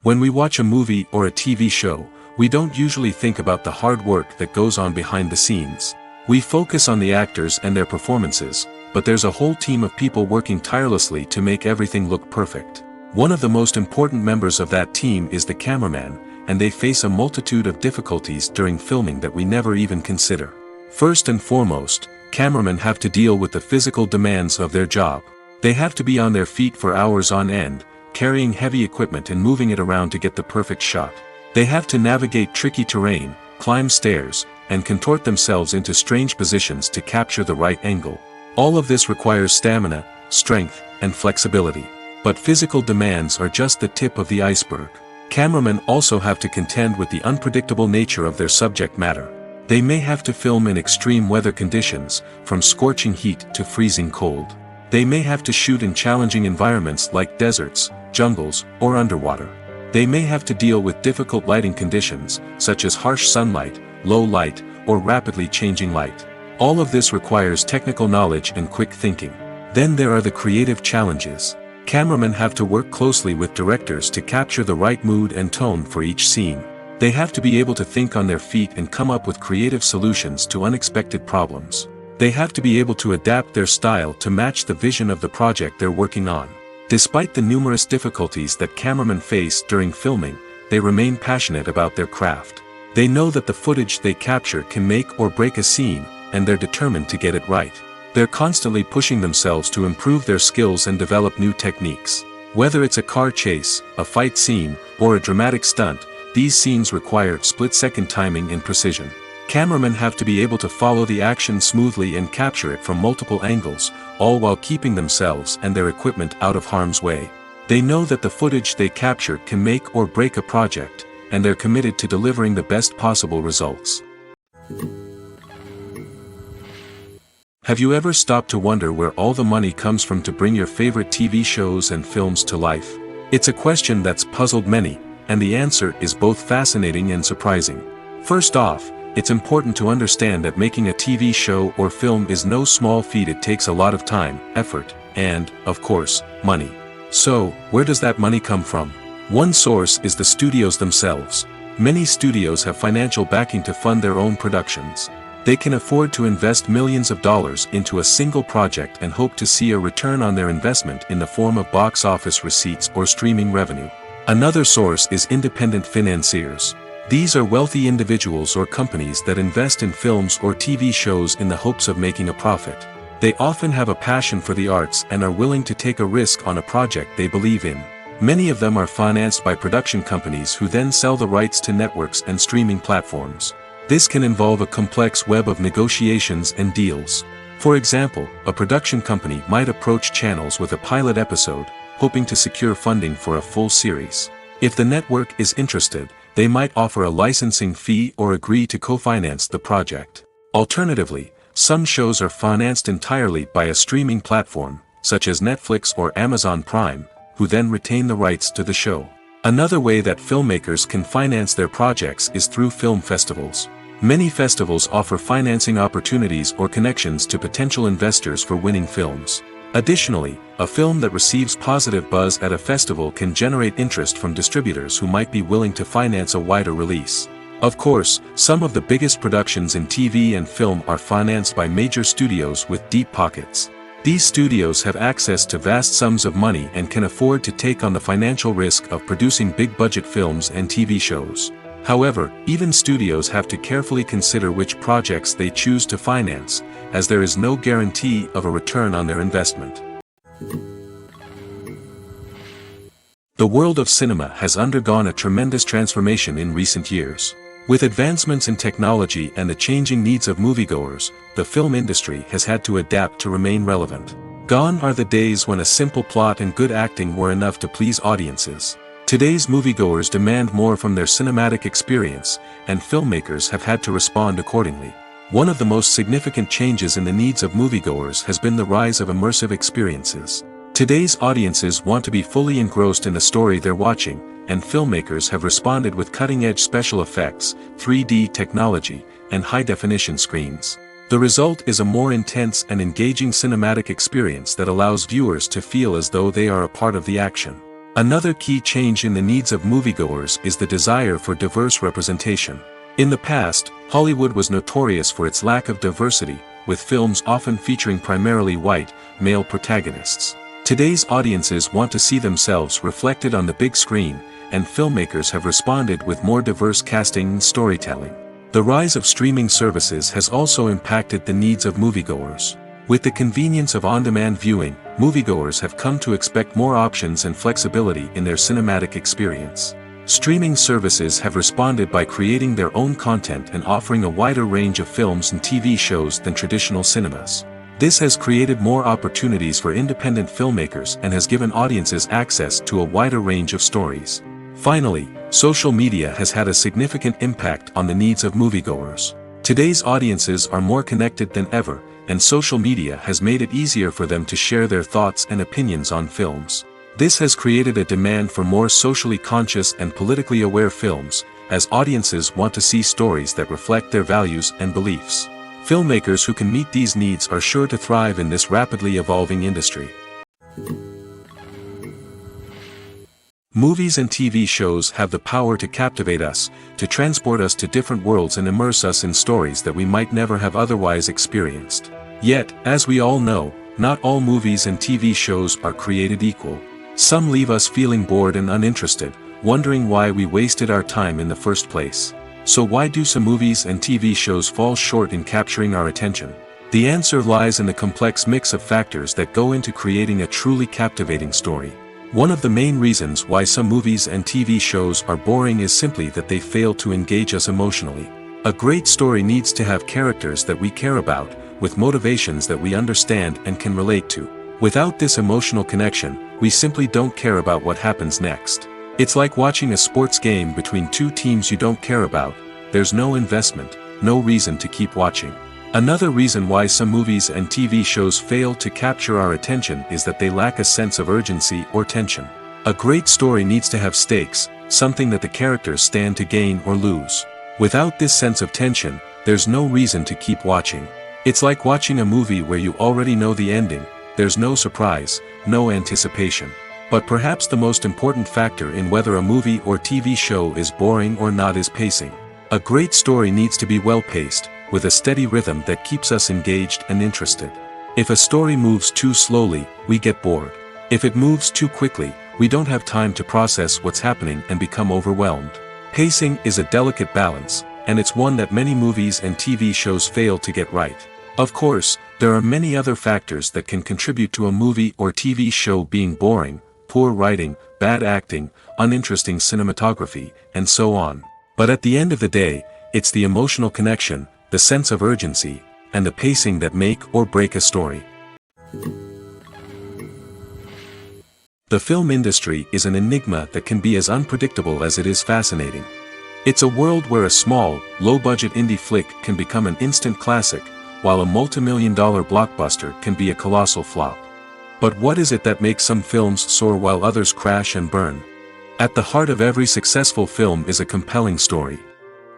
When we watch a movie or a TV show, we don't usually think about the hard work that goes on behind the scenes. We focus on the actors and their performances, but there's a whole team of people working tirelessly to make everything look perfect. One of the most important members of that team is the cameraman, and they face a multitude of difficulties during filming that we never even consider. First and foremost, cameramen have to deal with the physical demands of their job. They have to be on their feet for hours on end, carrying heavy equipment and moving it around to get the perfect shot. They have to navigate tricky terrain, climb stairs, and contort themselves into strange positions to capture the right angle. All of this requires stamina, strength, and flexibility. But physical demands are just the tip of the iceberg. Cameramen also have to contend with the unpredictable nature of their subject matter. They may have to film in extreme weather conditions, from scorching heat to freezing cold. They may have to shoot in challenging environments like deserts, jungles, or underwater. They may have to deal with difficult lighting conditions, such as harsh sunlight, low light, or rapidly changing light. All of this requires technical knowledge and quick thinking. Then there are the creative challenges. Cameramen have to work closely with directors to capture the right mood and tone for each scene. They have to be able to think on their feet and come up with creative solutions to unexpected problems. They have to be able to adapt their style to match the vision of the project they're working on. Despite the numerous difficulties that cameramen face during filming, they remain passionate about their craft. They know that the footage they capture can make or break a scene, and they're determined to get it right. They're constantly pushing themselves to improve their skills and develop new techniques. Whether it's a car chase, a fight scene, or a dramatic stunt, these scenes require split-second timing and precision. Cameramen have to be able to follow the action smoothly and capture it from multiple angles, all while keeping themselves and their equipment out of harm's way. They know that the footage they capture can make or break a project, and they're committed to delivering the best possible results. Have you ever stopped to wonder where all the money comes from to bring your favorite TV shows and films to life? It's a question that's puzzled many, and the answer is both fascinating and surprising. First off, it's important to understand that making a TV show or film is no small feat. It takes a lot of time, effort, and, of course, money. So, where does that money come from? One source is the studios themselves. Many studios have financial backing to fund their own productions. They can afford to invest millions of dollars into a single project and hope to see a return on their investment in the form of box office receipts or streaming revenue. Another source is independent financiers. These are wealthy individuals or companies that invest in films or TV shows in the hopes of making a profit. They often have a passion for the arts and are willing to take a risk on a project they believe in. Many of them are financed by production companies who then sell the rights to networks and streaming platforms. This can involve a complex web of negotiations and deals. For example, a production company might approach channels with a pilot episode, hoping to secure funding for a full series. If the network is interested, they might offer a licensing fee or agree to co-finance the project. Alternatively, some shows are financed entirely by a streaming platform, such as Netflix or Amazon Prime, who then retain the rights to the show. Another way that filmmakers can finance their projects is through film festivals. Many festivals offer financing opportunities or connections to potential investors for winning films. Additionally, a film that receives positive buzz at a festival can generate interest from distributors who might be willing to finance a wider release. Of course, some of the biggest productions in TV and film are financed by major studios with deep pockets. These studios have access to vast sums of money and can afford to take on the financial risk of producing big-budget films and TV shows. However, even studios have to carefully consider which projects they choose to finance, as there is no guarantee of a return on their investment. The world of cinema has undergone a tremendous transformation in recent years. With advancements in technology and the changing needs of moviegoers, the film industry has had to adapt to remain relevant. Gone are the days when a simple plot and good acting were enough to please audiences. Today's moviegoers demand more from their cinematic experience, and filmmakers have had to respond accordingly. One of the most significant changes in the needs of moviegoers has been the rise of immersive experiences. Today's audiences want to be fully engrossed in the story they're watching, and filmmakers have responded with cutting-edge special effects, 3D technology, and high-definition screens. The result is a more intense and engaging cinematic experience that allows viewers to feel as though they are a part of the action. Another key change in the needs of moviegoers is the desire for diverse representation. In the past, Hollywood was notorious for its lack of diversity, with films often featuring primarily white, male protagonists. Today's audiences want to see themselves reflected on the big screen, and filmmakers have responded with more diverse casting and storytelling. The rise of streaming services has also impacted the needs of moviegoers. With the convenience of on-demand viewing, moviegoers have come to expect more options and flexibility in their cinematic experience. Streaming services have responded by creating their own content and offering a wider range of films and TV shows than traditional cinemas. This has created more opportunities for independent filmmakers and has given audiences access to a wider range of stories. Finally, social media has had a significant impact on the needs of moviegoers. Today's audiences are more connected than ever, and social media has made it easier for them to share their thoughts and opinions on films. This has created a demand for more socially conscious and politically aware films, as audiences want to see stories that reflect their values and beliefs. Filmmakers who can meet these needs are sure to thrive in this rapidly evolving industry. Movies and TV shows have the power to captivate us, to transport us to different worlds and immerse us in stories that we might never have otherwise experienced. Yet, as we all know, not all movies and TV shows are created equal. Some leave us feeling bored and uninterested, wondering why we wasted our time in the first place. So why do some movies and TV shows fall short in capturing our attention? The answer lies in the complex mix of factors that go into creating a truly captivating story. One of the main reasons why some movies and TV shows are boring is simply that they fail to engage us emotionally. A great story needs to have characters that we care about, with motivations that we understand and can relate to. Without this emotional connection, we simply don't care about what happens next. It's like watching a sports game between two teams you don't care about. There's no investment, no reason to keep watching. Another reason why some movies and TV shows fail to capture our attention is that they lack a sense of urgency or tension. A great story needs to have stakes, something that the characters stand to gain or lose. Without this sense of tension, there's no reason to keep watching. It's like watching a movie where you already know the ending. There's no surprise, no anticipation. But perhaps the most important factor in whether a movie or TV show is boring or not is pacing. A great story needs to be well-paced, with a steady rhythm that keeps us engaged and interested. If a story moves too slowly, we get bored. If it moves too quickly, we don't have time to process what's happening and become overwhelmed. Pacing is a delicate balance, and it's one that many movies and TV shows fail to get right. Of course, there are many other factors that can contribute to a movie or TV show being boring: poor writing, bad acting, uninteresting cinematography, and so on. But at the end of the day, it's the emotional connection, the sense of urgency, and the pacing that make or break a story. The film industry is an enigma that can be as unpredictable as it is fascinating. It's a world where a small, low-budget indie flick can become an instant classic, while a multi-million-dollar blockbuster can be a colossal flop. But what is it that makes some films soar while others crash and burn? At the heart of every successful film is a compelling story.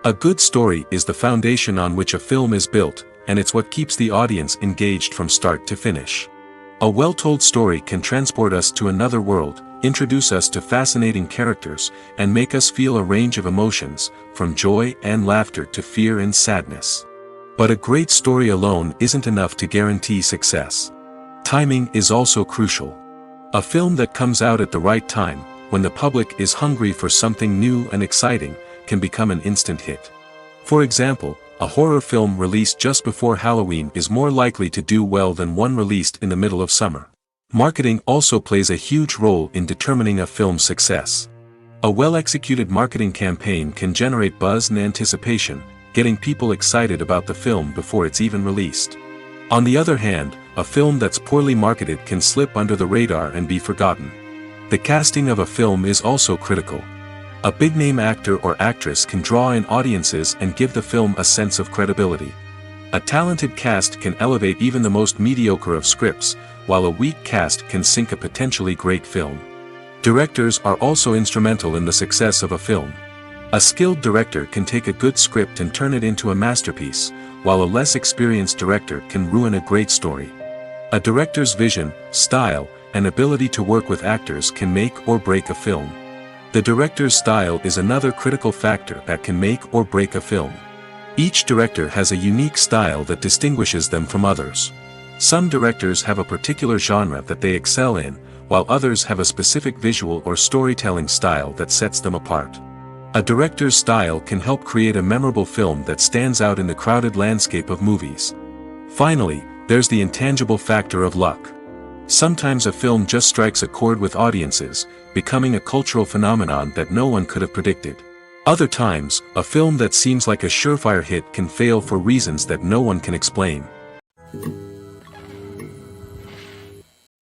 A good story is the foundation on which a film is built, and it's what keeps the audience engaged from start to finish. A well-told story can transport us to another world, introduce us to fascinating characters, and make us feel a range of emotions, from joy and laughter to fear and sadness. But a great story alone isn't enough to guarantee success. Timing is also crucial. A film that comes out at the right time, when the public is hungry for something new and exciting, can become an instant hit. For example, a horror film released just before Halloween is more likely to do well than one released in the middle of summer. Marketing also plays a huge role in determining a film's success. A well-executed marketing campaign can generate buzz and anticipation, getting people excited about the film before it's even released. On the other hand, a film that's poorly marketed can slip under the radar and be forgotten. The casting of a film is also critical. A big-name actor or actress can draw in audiences and give the film a sense of credibility. A talented cast can elevate even the most mediocre of scripts, while a weak cast can sink a potentially great film. Directors are also instrumental in the success of a film. A skilled director can take a good script and turn it into a masterpiece, while a less experienced director can ruin a great story. A director's vision, style, and ability to work with actors can make or break a film. The director's style is another critical factor that can make or break a film. Each director has a unique style that distinguishes them from others. Some directors have a particular genre that they excel in, while others have a specific visual or storytelling style that sets them apart. A director's style can help create a memorable film that stands out in the crowded landscape of movies. Finally, there's the intangible factor of luck. Sometimes a film just strikes a chord with audiences, becoming a cultural phenomenon that no one could have predicted. Other times, a film that seems like a surefire hit can fail for reasons that no one can explain.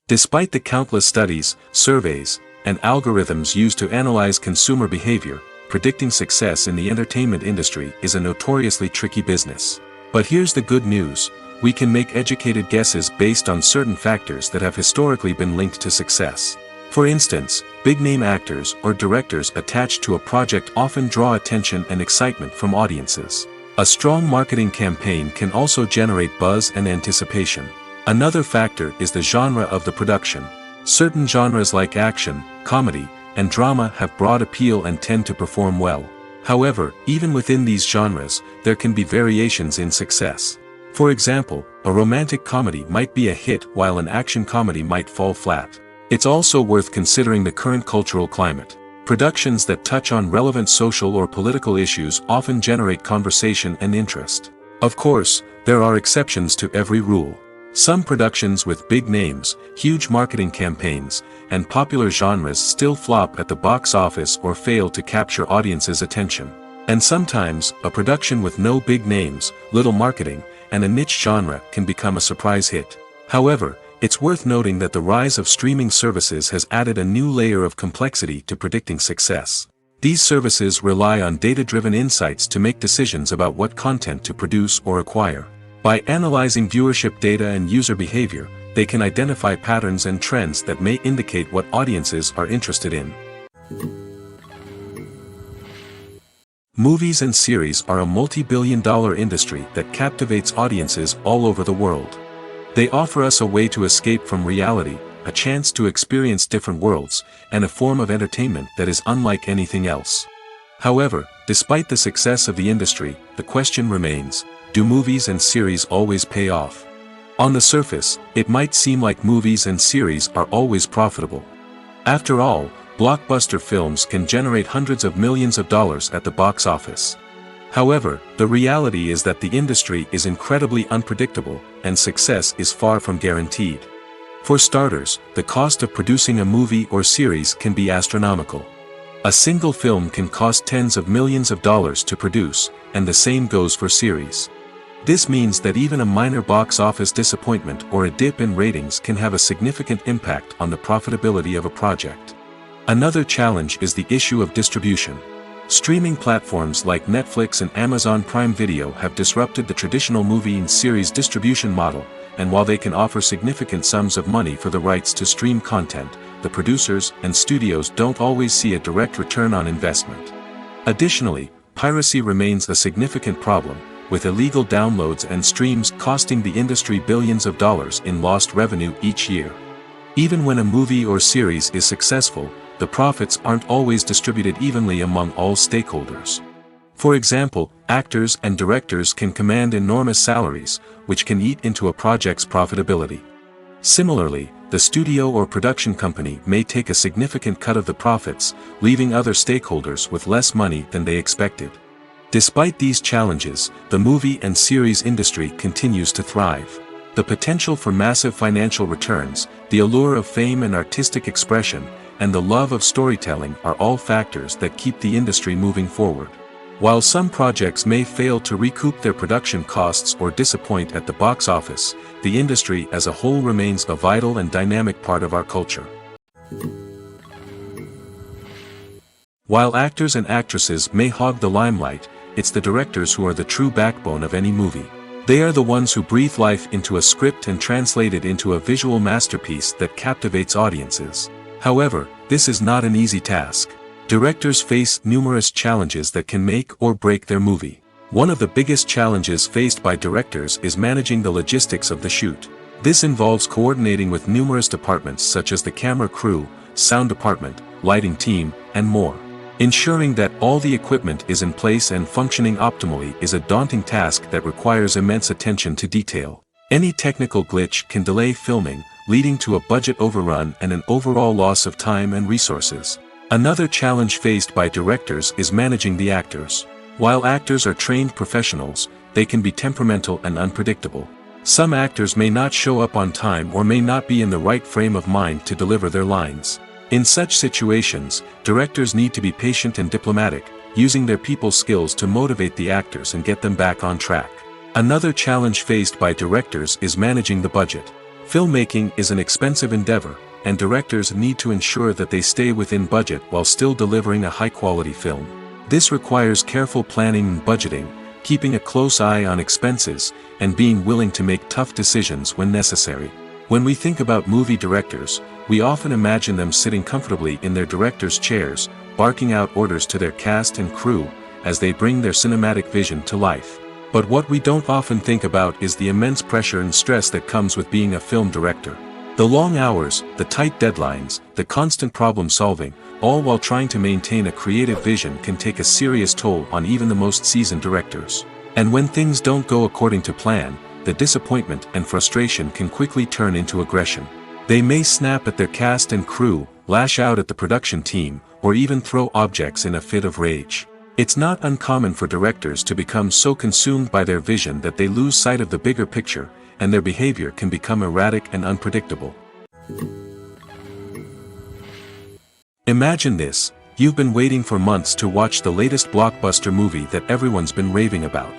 Despite the countless studies, surveys, and algorithms used to analyze consumer behavior, predicting success in the entertainment industry is a notoriously tricky business. But here's the good news: we can make educated guesses based on certain factors that have historically been linked to success. For instance, big-name actors or directors attached to a project often draw attention and excitement from audiences. A strong marketing campaign can also generate buzz and anticipation. Another factor is the genre of the production. Certain genres like action, comedy, and drama have broad appeal and tend to perform well. However, even within these genres, there can be variations in success. For example, a romantic comedy might be a hit while an action comedy might fall flat. It's also worth considering the current cultural climate. Productions that touch on relevant social or political issues often generate conversation and interest. Of course, there are exceptions to every rule. Some productions with big names, huge marketing campaigns, and popular genres still flop at the box office or fail to capture audiences' attention. And sometimes, a production with no big names, little marketing, and a niche genre can become a surprise hit. However, it's worth noting that the rise of streaming services has added a new layer of complexity to predicting success. These services rely on data-driven insights to make decisions about what content to produce or acquire. By analyzing viewership data and user behavior, they can identify patterns and trends that may indicate what audiences are interested in. Movies and series are a multi-billion-dollar industry that captivates audiences all over the world. They offer us a way to escape from reality, a chance to experience different worlds, and a form of entertainment that is unlike anything else. However, despite the success of the industry, the question remains: do movies and series always pay off? On the surface, it might seem like movies and series are always profitable. After all, blockbuster films can generate hundreds of millions of dollars at the box office. However, the reality is that the industry is incredibly unpredictable, and success is far from guaranteed. For starters, the cost of producing a movie or series can be astronomical. A single film can cost tens of millions of dollars to produce, and the same goes for series. This means that even a minor box office disappointment or a dip in ratings can have a significant impact on the profitability of a project. Another challenge is the issue of distribution. Streaming platforms like Netflix and Amazon Prime Video have disrupted the traditional movie and series distribution model, and while they can offer significant sums of money for the rights to stream content, the producers and studios don't always see a direct return on investment. Additionally, piracy remains a significant problem, with illegal downloads and streams costing the industry billions of dollars in lost revenue each year. Even when a movie or series is successful, the profits aren't always distributed evenly among all stakeholders. For example, actors and directors can command enormous salaries, which can eat into a project's profitability. Similarly, the studio or production company may take a significant cut of the profits, leaving other stakeholders with less money than they expected. Despite these challenges, the movie and series industry continues to thrive. The potential for massive financial returns, the allure of fame and artistic expression, and the love of storytelling are all factors that keep the industry moving forward. While some projects may fail to recoup their production costs or disappoint at the box office, the industry as a whole remains a vital and dynamic part of our culture. While actors and actresses may hog the limelight, it's the directors who are the true backbone of any movie. They are the ones who breathe life into a script and translate it into a visual masterpiece that captivates audiences. However, this is not an easy task. Directors face numerous challenges that can make or break their movie. One of the biggest challenges faced by directors is managing the logistics of the shoot. This involves coordinating with numerous departments such as the camera crew, sound department, lighting team, and more. Ensuring that all the equipment is in place and functioning optimally is a daunting task that requires immense attention to detail. Any technical glitch can delay filming, leading to a budget overrun and an overall loss of time and resources. Another challenge faced by directors is managing the actors. While actors are trained professionals, they can be temperamental and unpredictable. Some actors may not show up on time or may not be in the right frame of mind to deliver their lines. In such situations, directors need to be patient and diplomatic, using their people skills to motivate the actors and get them back on track. Another challenge faced by directors is managing the budget. Filmmaking is an expensive endeavor, and directors need to ensure that they stay within budget while still delivering a high-quality film. This requires careful planning and budgeting, keeping a close eye on expenses, and being willing to make tough decisions when necessary. When we think about movie directors, we often imagine them sitting comfortably in their director's chairs, barking out orders to their cast and crew, as they bring their cinematic vision to life. But what we don't often think about is the immense pressure and stress that comes with being a film director. The long hours, the tight deadlines, the constant problem solving, all while trying to maintain a creative vision can take a serious toll on even the most seasoned directors. And when things don't go according to plan, the disappointment and frustration can quickly turn into aggression. They may snap at their cast and crew, lash out at the production team, or even throw objects in a fit of rage. It's not uncommon for directors to become so consumed by their vision that they lose sight of the bigger picture, and their behavior can become erratic and unpredictable. Imagine this: you've been waiting for months to watch the latest blockbuster movie that everyone's been raving about.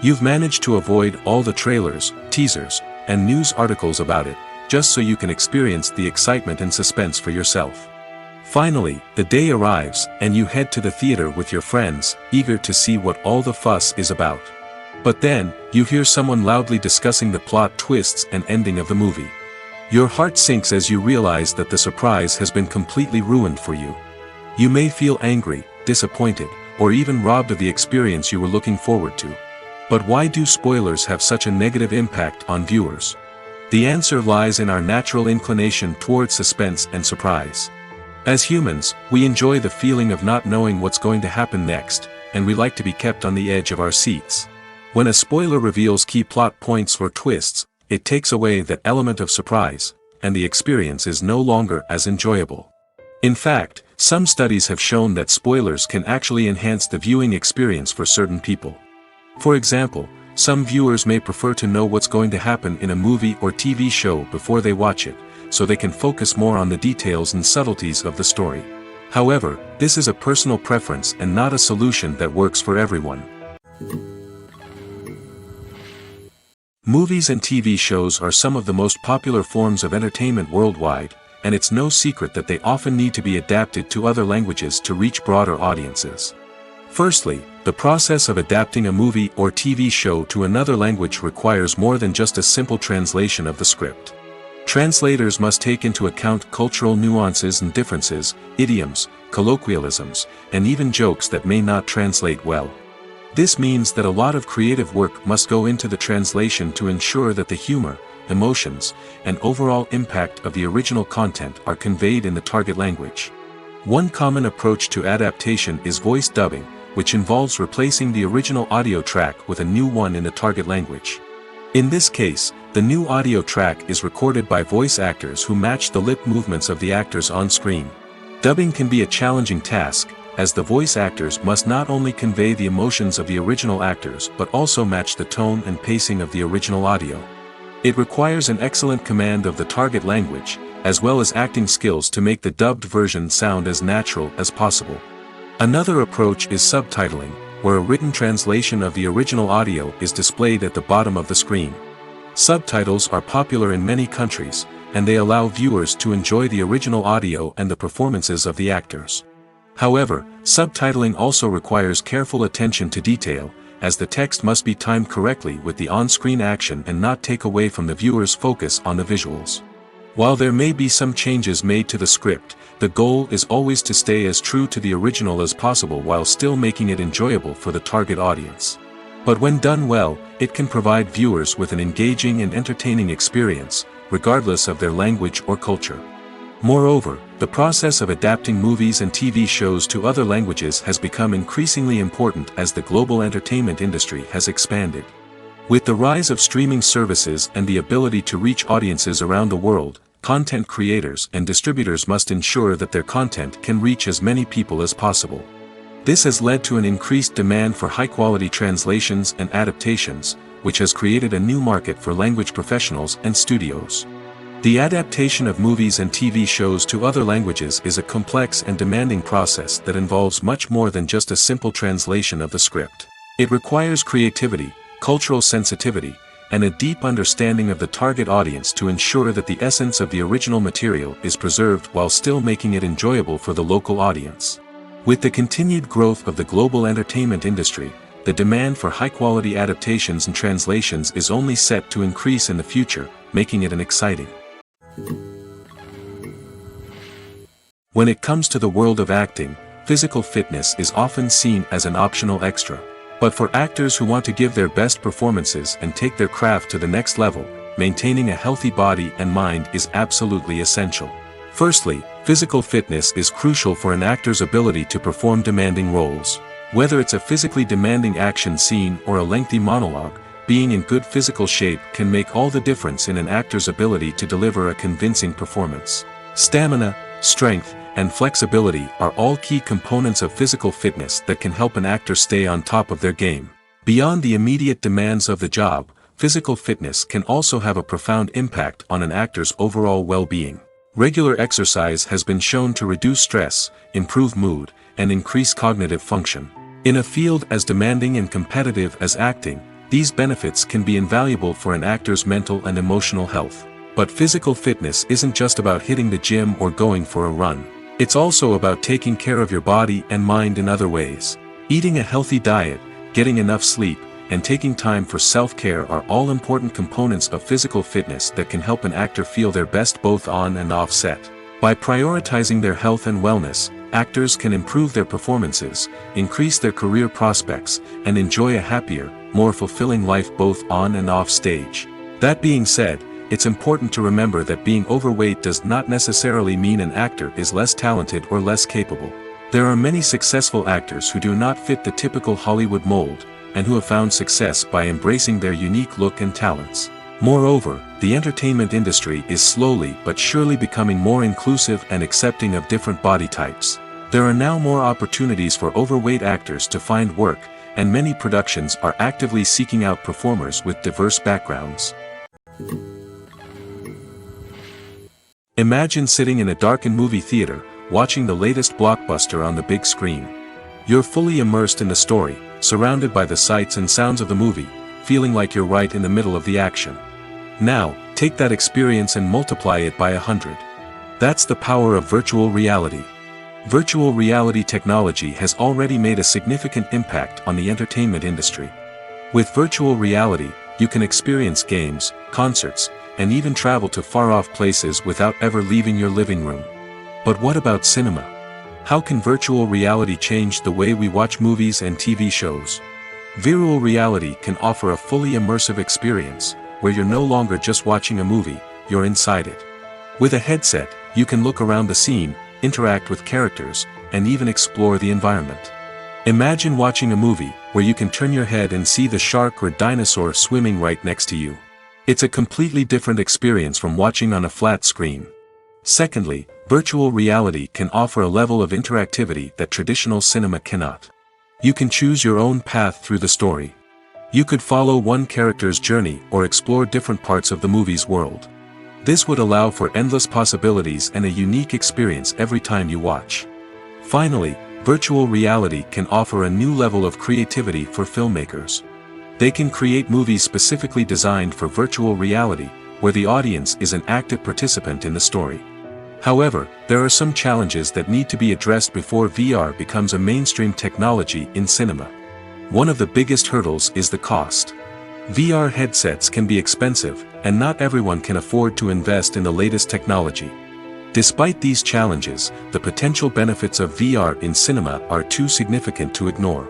You've managed to avoid all the trailers, teasers, and news articles about it, just so you can experience the excitement and suspense for yourself. Finally, the day arrives, and you head to the theater with your friends, eager to see what all the fuss is about. But then, you hear someone loudly discussing the plot twists and ending of the movie. Your heart sinks as you realize that the surprise has been completely ruined for you. You may feel angry, disappointed, or even robbed of the experience you were looking forward to. But why do spoilers have such a negative impact on viewers? The answer lies in our natural inclination toward suspense and surprise. As humans, we enjoy the feeling of not knowing what's going to happen next, and we like to be kept on the edge of our seats. When a spoiler reveals key plot points or twists, it takes away that element of surprise, and the experience is no longer as enjoyable. In fact, some studies have shown that spoilers can actually enhance the viewing experience for certain people. For example, some viewers may prefer to know what's going to happen in a movie or TV show before they watch it, so they can focus more on the details and subtleties of the story. However, this is a personal preference and not a solution that works for everyone. Movies and TV shows are some of the most popular forms of entertainment worldwide, and it's no secret that they often need to be adapted to other languages to reach broader audiences. Firstly, the process of adapting a movie or TV show to another language requires more than just a simple translation of the script. Translators must take into account cultural nuances and differences, idioms, colloquialisms, and even jokes that may not translate well. This means that a lot of creative work must go into the translation to ensure that the humor, emotions, and overall impact of the original content are conveyed in the target language. One common approach to adaptation is voice dubbing, which involves replacing the original audio track with a new one in the target language. In this case, the new audio track is recorded by voice actors who match the lip movements of the actors on screen. Dubbing can be a challenging task, as the voice actors must not only convey the emotions of the original actors but also match the tone and pacing of the original audio. It requires an excellent command of the target language, as well as acting skills to make the dubbed version sound as natural as possible. Another approach is subtitling, where a written translation of the original audio is displayed at the bottom of the screen. Subtitles are popular in many countries, and they allow viewers to enjoy the original audio and the performances of the actors. However, subtitling also requires careful attention to detail, as the text must be timed correctly with the on-screen action and not take away from the viewer's focus on the visuals. While there may be some changes made to the script, the goal is always to stay as true to the original as possible while still making it enjoyable for the target audience. But when done well, it can provide viewers with an engaging and entertaining experience, regardless of their language or culture. Moreover, the process of adapting movies and TV shows to other languages has become increasingly important as the global entertainment industry has expanded. With the rise of streaming services and the ability to reach audiences around the world, content creators and distributors must ensure that their content can reach as many people as possible. This has led to an increased demand for high-quality translations and adaptations, which has created a new market for language professionals and studios. The adaptation of movies and TV shows to other languages is a complex and demanding process that involves much more than just a simple translation of the script. It requires creativity, cultural sensitivity, and a deep understanding of the target audience to ensure that the essence of the original material is preserved while still making it enjoyable for the local audience. With the continued growth of the global entertainment industry, the demand for high-quality adaptations and translations is only set to increase in the future, making it an exciting. When it comes to the world of acting, physical fitness is often seen as an optional extra. But for actors who want to give their best performances and take their craft to the next level, maintaining a healthy body and mind is absolutely essential. Firstly, physical fitness is crucial for an actor's ability to perform demanding roles. Whether it's a physically demanding action scene or a lengthy monologue, being in good physical shape can make all the difference in an actor's ability to deliver a convincing performance. Stamina, strength, and flexibility are all key components of physical fitness that can help an actor stay on top of their game. Beyond the immediate demands of the job, physical fitness can also have a profound impact on an actor's overall well-being. Regular exercise has been shown to reduce stress, improve mood, and increase cognitive function. In a field as demanding and competitive as acting, these benefits can be invaluable for an actor's mental and emotional health. But physical fitness isn't just about hitting the gym or going for a run. It's also about taking care of your body and mind in other ways. Eating a healthy diet, getting enough sleep, and taking time for self-care are all important components of physical fitness that can help an actor feel their best both on and off set. By prioritizing their health and wellness, actors can improve their performances, increase their career prospects, and enjoy a happier, more fulfilling life both on and off stage. That being said, it's important to remember that being overweight does not necessarily mean an actor is less talented or less capable. There are many successful actors who do not fit the typical Hollywood mold, and who have found success by embracing their unique look and talents. Moreover, the entertainment industry is slowly but surely becoming more inclusive and accepting of different body types. There are now more opportunities for overweight actors to find work, and many productions are actively seeking out performers with diverse backgrounds. Imagine sitting in a darkened movie theater, watching the latest blockbuster on the big screen. You're fully immersed in the story, surrounded by the sights and sounds of the movie, feeling like you're right in the middle of the action. Now, take that experience and multiply it by 100. That's the power of virtual reality. Virtual reality technology has already made a significant impact on the entertainment industry. With virtual reality, you can experience games, concerts, and even travel to far-off places without ever leaving your living room. But what about cinema? How can virtual reality change the way we watch movies and TV shows? Virtual reality can offer a fully immersive experience, where you're no longer just watching a movie, you're inside it. With a headset, you can look around the scene, interact with characters, and even explore the environment. Imagine watching a movie, where you can turn your head and see the shark or dinosaur swimming right next to you. It's a completely different experience from watching on a flat screen. Secondly, virtual reality can offer a level of interactivity that traditional cinema cannot. You can choose your own path through the story. You could follow one character's journey or explore different parts of the movie's world. This would allow for endless possibilities and a unique experience every time you watch. Finally, virtual reality can offer a new level of creativity for filmmakers. They can create movies specifically designed for virtual reality, where the audience is an active participant in the story. However, there are some challenges that need to be addressed before VR becomes a mainstream technology in cinema. One of the biggest hurdles is the cost. VR headsets can be expensive, and not everyone can afford to invest in the latest technology. Despite these challenges, the potential benefits of VR in cinema are too significant to ignore.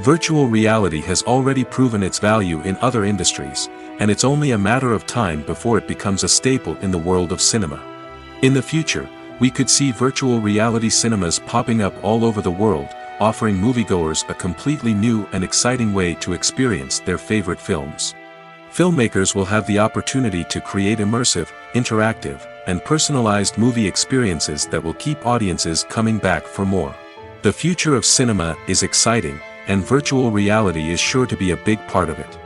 Virtual reality has already proven its value in other industries, and it's only a matter of time before it becomes a staple in the world of cinema. In the future, We could see virtual reality cinemas popping up all over the world, offering moviegoers a completely new and exciting way to experience their favorite films. Filmmakers will have the opportunity to create immersive, interactive, and personalized movie experiences that will keep audiences coming back for more. The future of cinema is exciting, and virtual reality is sure to be a big part of it.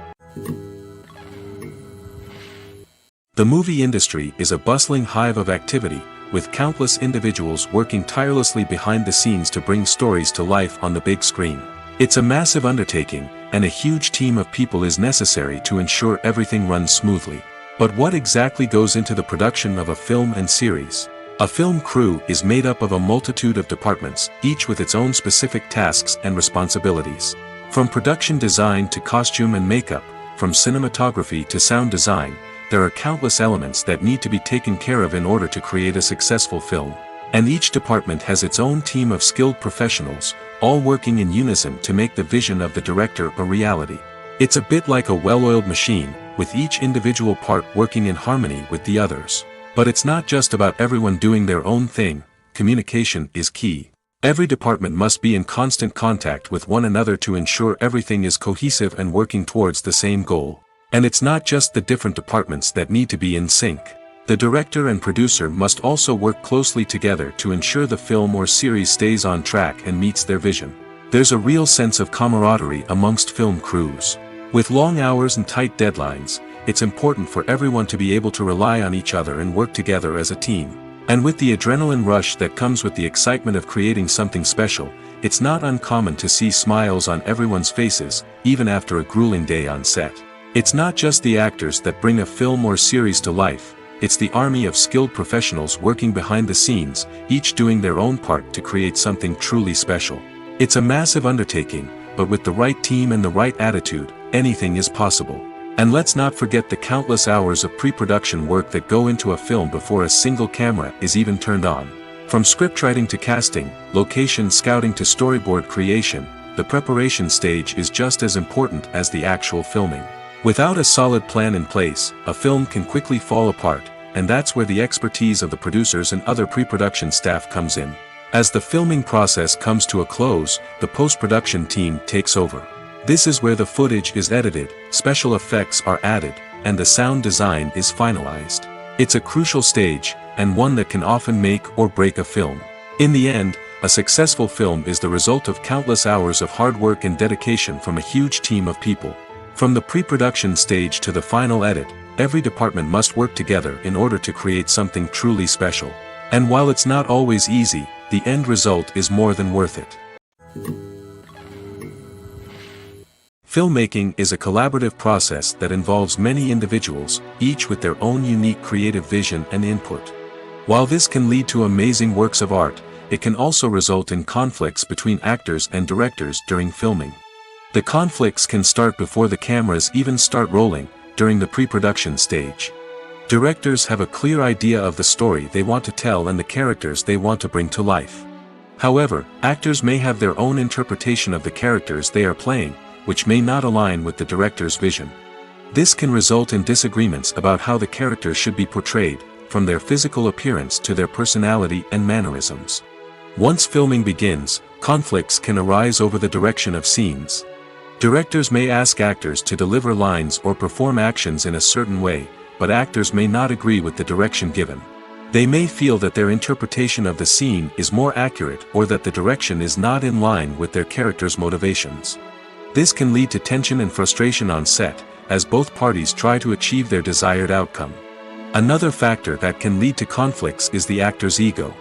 The movie industry is a bustling hive of activity, with countless individuals working tirelessly behind the scenes to bring stories to life on the big screen. It's a massive undertaking, and a huge team of people is necessary to ensure everything runs smoothly. But what exactly goes into the production of a film and series? A film crew is made up of a multitude of departments, each with its own specific tasks and responsibilities. From production design to costume and makeup, from cinematography to sound design, there are countless elements that need to be taken care of in order to create a successful film. And each department has its own team of skilled professionals, all working in unison to make the vision of the director a reality. It's a bit like a well-oiled machine, with each individual part working in harmony with the others. But it's not just about everyone doing their own thing. Communication is key. Every department must be in constant contact with one another to ensure everything is cohesive and working towards the same goal. And it's not just the different departments that need to be in sync. The director and producer must also work closely together to ensure the film or series stays on track and meets their vision. There's a real sense of camaraderie amongst film crews. With long hours and tight deadlines, it's important for everyone to be able to rely on each other and work together as a team. And with the adrenaline rush that comes with the excitement of creating something special, it's not uncommon to see smiles on everyone's faces, even after a grueling day on set. It's not just the actors that bring a film or series to life, it's the army of skilled professionals working behind the scenes, each doing their own part to create something truly special. It's a massive undertaking, but with the right team and the right attitude, anything is possible. And let's not forget the countless hours of pre-production work that go into a film before a single camera is even turned on. From scriptwriting to casting, location scouting to storyboard creation, the preparation stage is just as important as the actual filming. Without a solid plan in place, a film can quickly fall apart, and that's where the expertise of the producers and other pre-production staff comes in. As the filming process comes to a close, the post-production team takes over. This is where the footage is edited, special effects are added, and the sound design is finalized. It's a crucial stage, and one that can often make or break a film. In the end, a successful film is the result of countless hours of hard work and dedication from a huge team of people. From the pre-production stage to the final edit, every department must work together in order to create something truly special. And while it's not always easy, the end result is more than worth it. Filmmaking is a collaborative process that involves many individuals, each with their own unique creative vision and input. While this can lead to amazing works of art, it can also result in conflicts between actors and directors during filming. The conflicts can start before the cameras even start rolling, during the pre-production stage. Directors have a clear idea of the story they want to tell and the characters they want to bring to life. However, actors may have their own interpretation of the characters they are playing, which may not align with the director's vision. This can result in disagreements about how the characters should be portrayed, from their physical appearance to their personality and mannerisms. Once filming begins, conflicts can arise over the direction of scenes. Directors may ask actors to deliver lines or perform actions in a certain way, but actors may not agree with the direction given. They may feel that their interpretation of the scene is more accurate or that the direction is not in line with their character's motivations. This can lead to tension and frustration on set, as both parties try to achieve their desired outcome. Another factor that can lead to conflicts is the actor's ego.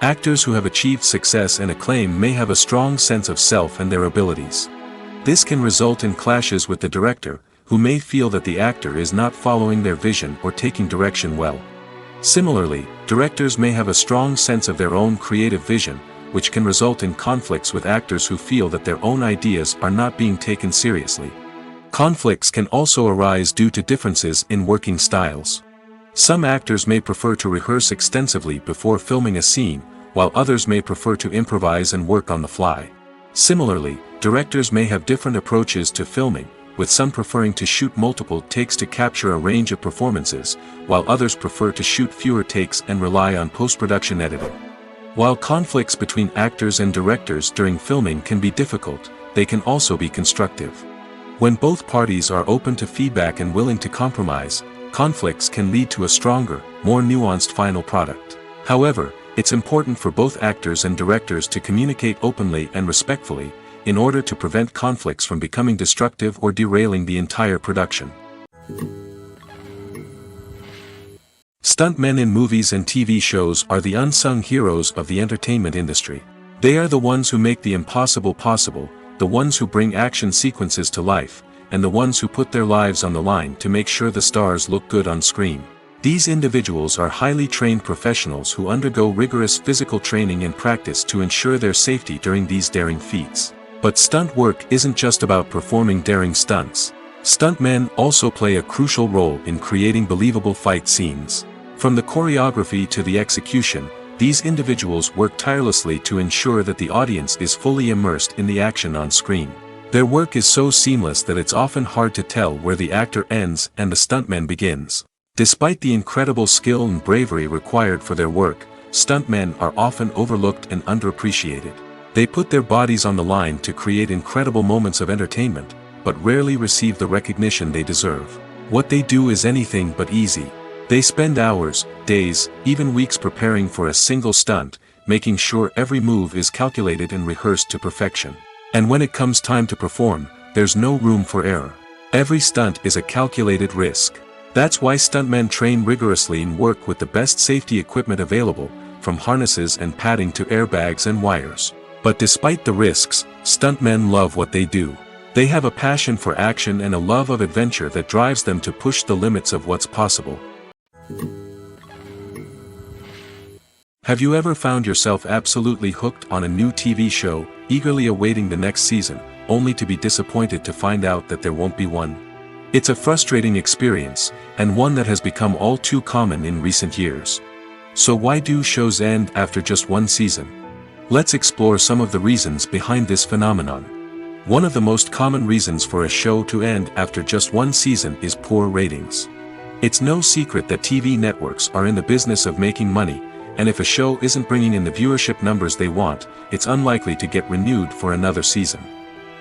Actors who have achieved success and acclaim may have a strong sense of self and their abilities. This can result in clashes with the director, who may feel that the actor is not following their vision or taking direction well. Similarly, directors may have a strong sense of their own creative vision, which can result in conflicts with actors who feel that their own ideas are not being taken seriously. Conflicts can also arise due to differences in working styles. Some actors may prefer to rehearse extensively before filming a scene, while others may prefer to improvise and work on the fly. Similarly, directors may have different approaches to filming, with some preferring to shoot multiple takes to capture a range of performances, while others prefer to shoot fewer takes and rely on post-production editing. While conflicts between actors and directors during filming can be difficult, they can also be constructive. When both parties are open to feedback and willing to compromise, conflicts can lead to a stronger, more nuanced final product. However, it's important for both actors and directors to communicate openly and respectfully, in order to prevent conflicts from becoming destructive or derailing the entire production. Stuntmen in movies and TV shows are the unsung heroes of the entertainment industry. They are the ones who make the impossible possible, the ones who bring action sequences to life, and the ones who put their lives on the line to make sure the stars look good on screen. These individuals are highly trained professionals who undergo rigorous physical training and practice to ensure their safety during these daring feats. But stunt work isn't just about performing daring stunts. Stuntmen also play a crucial role in creating believable fight scenes. From the choreography to the execution, these individuals work tirelessly to ensure that the audience is fully immersed in the action on screen. Their work is so seamless that it's often hard to tell where the actor ends and the stuntman begins. Despite the incredible skill and bravery required for their work, stuntmen are often overlooked and underappreciated. They put their bodies on the line to create incredible moments of entertainment, but rarely receive the recognition they deserve. What they do is anything but easy. They spend hours, days, even weeks preparing for a single stunt, making sure every move is calculated and rehearsed to perfection. And when it comes time to perform, there's no room for error. Every stunt is a calculated risk. That's why stuntmen train rigorously and work with the best safety equipment available, from harnesses and padding to airbags and wires. But despite the risks, stuntmen love what they do. They have a passion for action and a love of adventure that drives them to push the limits of what's possible. Have you ever found yourself absolutely hooked on a new TV show, eagerly awaiting the next season, only to be disappointed to find out that there won't be one? It's a frustrating experience, and one that has become all too common in recent years. So why do shows end after just one season? Let's explore some of the reasons behind this phenomenon. One of the most common reasons for a show to end after just one season is poor ratings. It's no secret that TV networks are in the business of making money, and if a show isn't bringing in the viewership numbers they want, it's unlikely to get renewed for another season.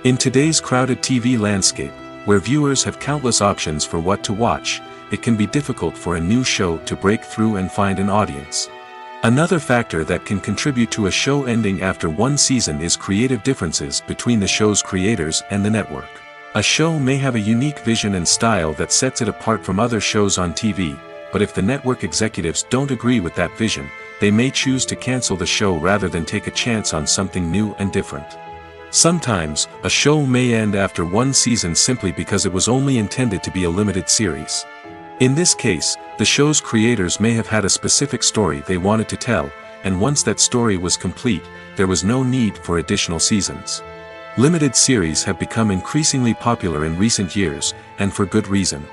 In today's crowded TV landscape, where viewers have countless options for what to watch, it can be difficult for a new show to break through and find an audience. Another factor that can contribute to a show ending after one season is creative differences between the show's creators and the network. A show may have a unique vision and style that sets it apart from other shows on TV, but if the network executives don't agree with that vision, they may choose to cancel the show rather than take a chance on something new and different. Sometimes, a show may end after one season simply because it was only intended to be a limited series. In this case, the show's creators may have had a specific story they wanted to tell, and once that story was complete, there was no need for additional seasons. Limited series have become increasingly popular in recent years, and for good reason.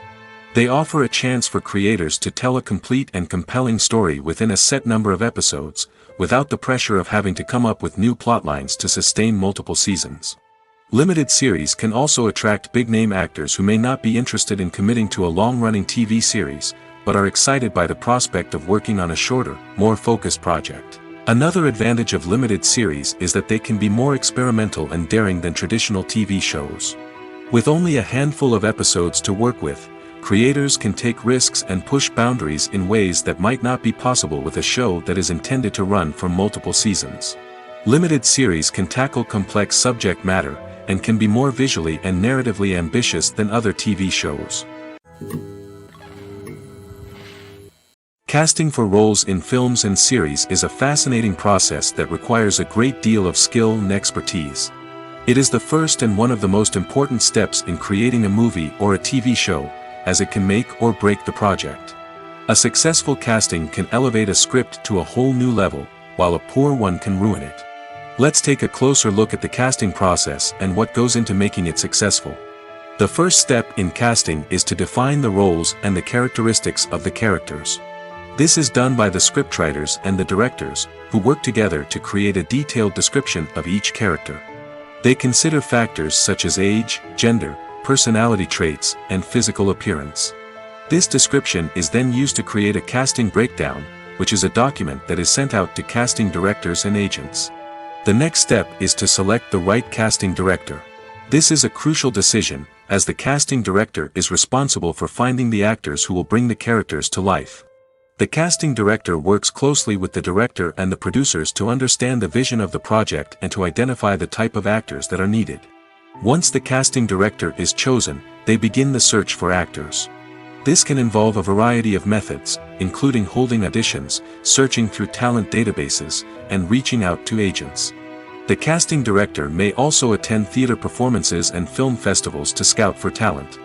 They offer a chance for creators to tell a complete and compelling story within a set number of episodes, without the pressure of having to come up with new plotlines to sustain multiple seasons. Limited series can also attract big-name actors who may not be interested in committing to a long-running TV series, but are excited by the prospect of working on a shorter, more focused project. Another advantage of limited series is that they can be more experimental and daring than traditional TV shows. With only a handful of episodes to work with, creators can take risks and push boundaries in ways that might not be possible with a show that is intended to run for multiple seasons. Limited series can tackle complex subject matter, and can be more visually and narratively ambitious than other TV shows. Casting for roles in films and series is a fascinating process that requires a great deal of skill and expertise. It is the first and one of the most important steps in creating a movie or a TV show, as it can make or break the project. A successful casting can elevate a script to a whole new level, while a poor one can ruin it. Let's take a closer look at the casting process and what goes into making it successful. The first step in casting is to define the roles and the characteristics of the characters. This is done by the scriptwriters and the directors, who work together to create a detailed description of each character. They consider factors such as age, gender, personality traits, and physical appearance. This description is then used to create a casting breakdown, which is a document that is sent out to casting directors and agents. The next step is to select the right casting director. This is a crucial decision, as the casting director is responsible for finding the actors who will bring the characters to life. The casting director works closely with the director and the producers to understand the vision of the project and to identify the type of actors that are needed. Once the casting director is chosen, they begin the search for actors. This can involve a variety of methods, including holding auditions, searching through talent databases, and reaching out to agents. The casting director may also attend theater performances and film festivals to scout for talent.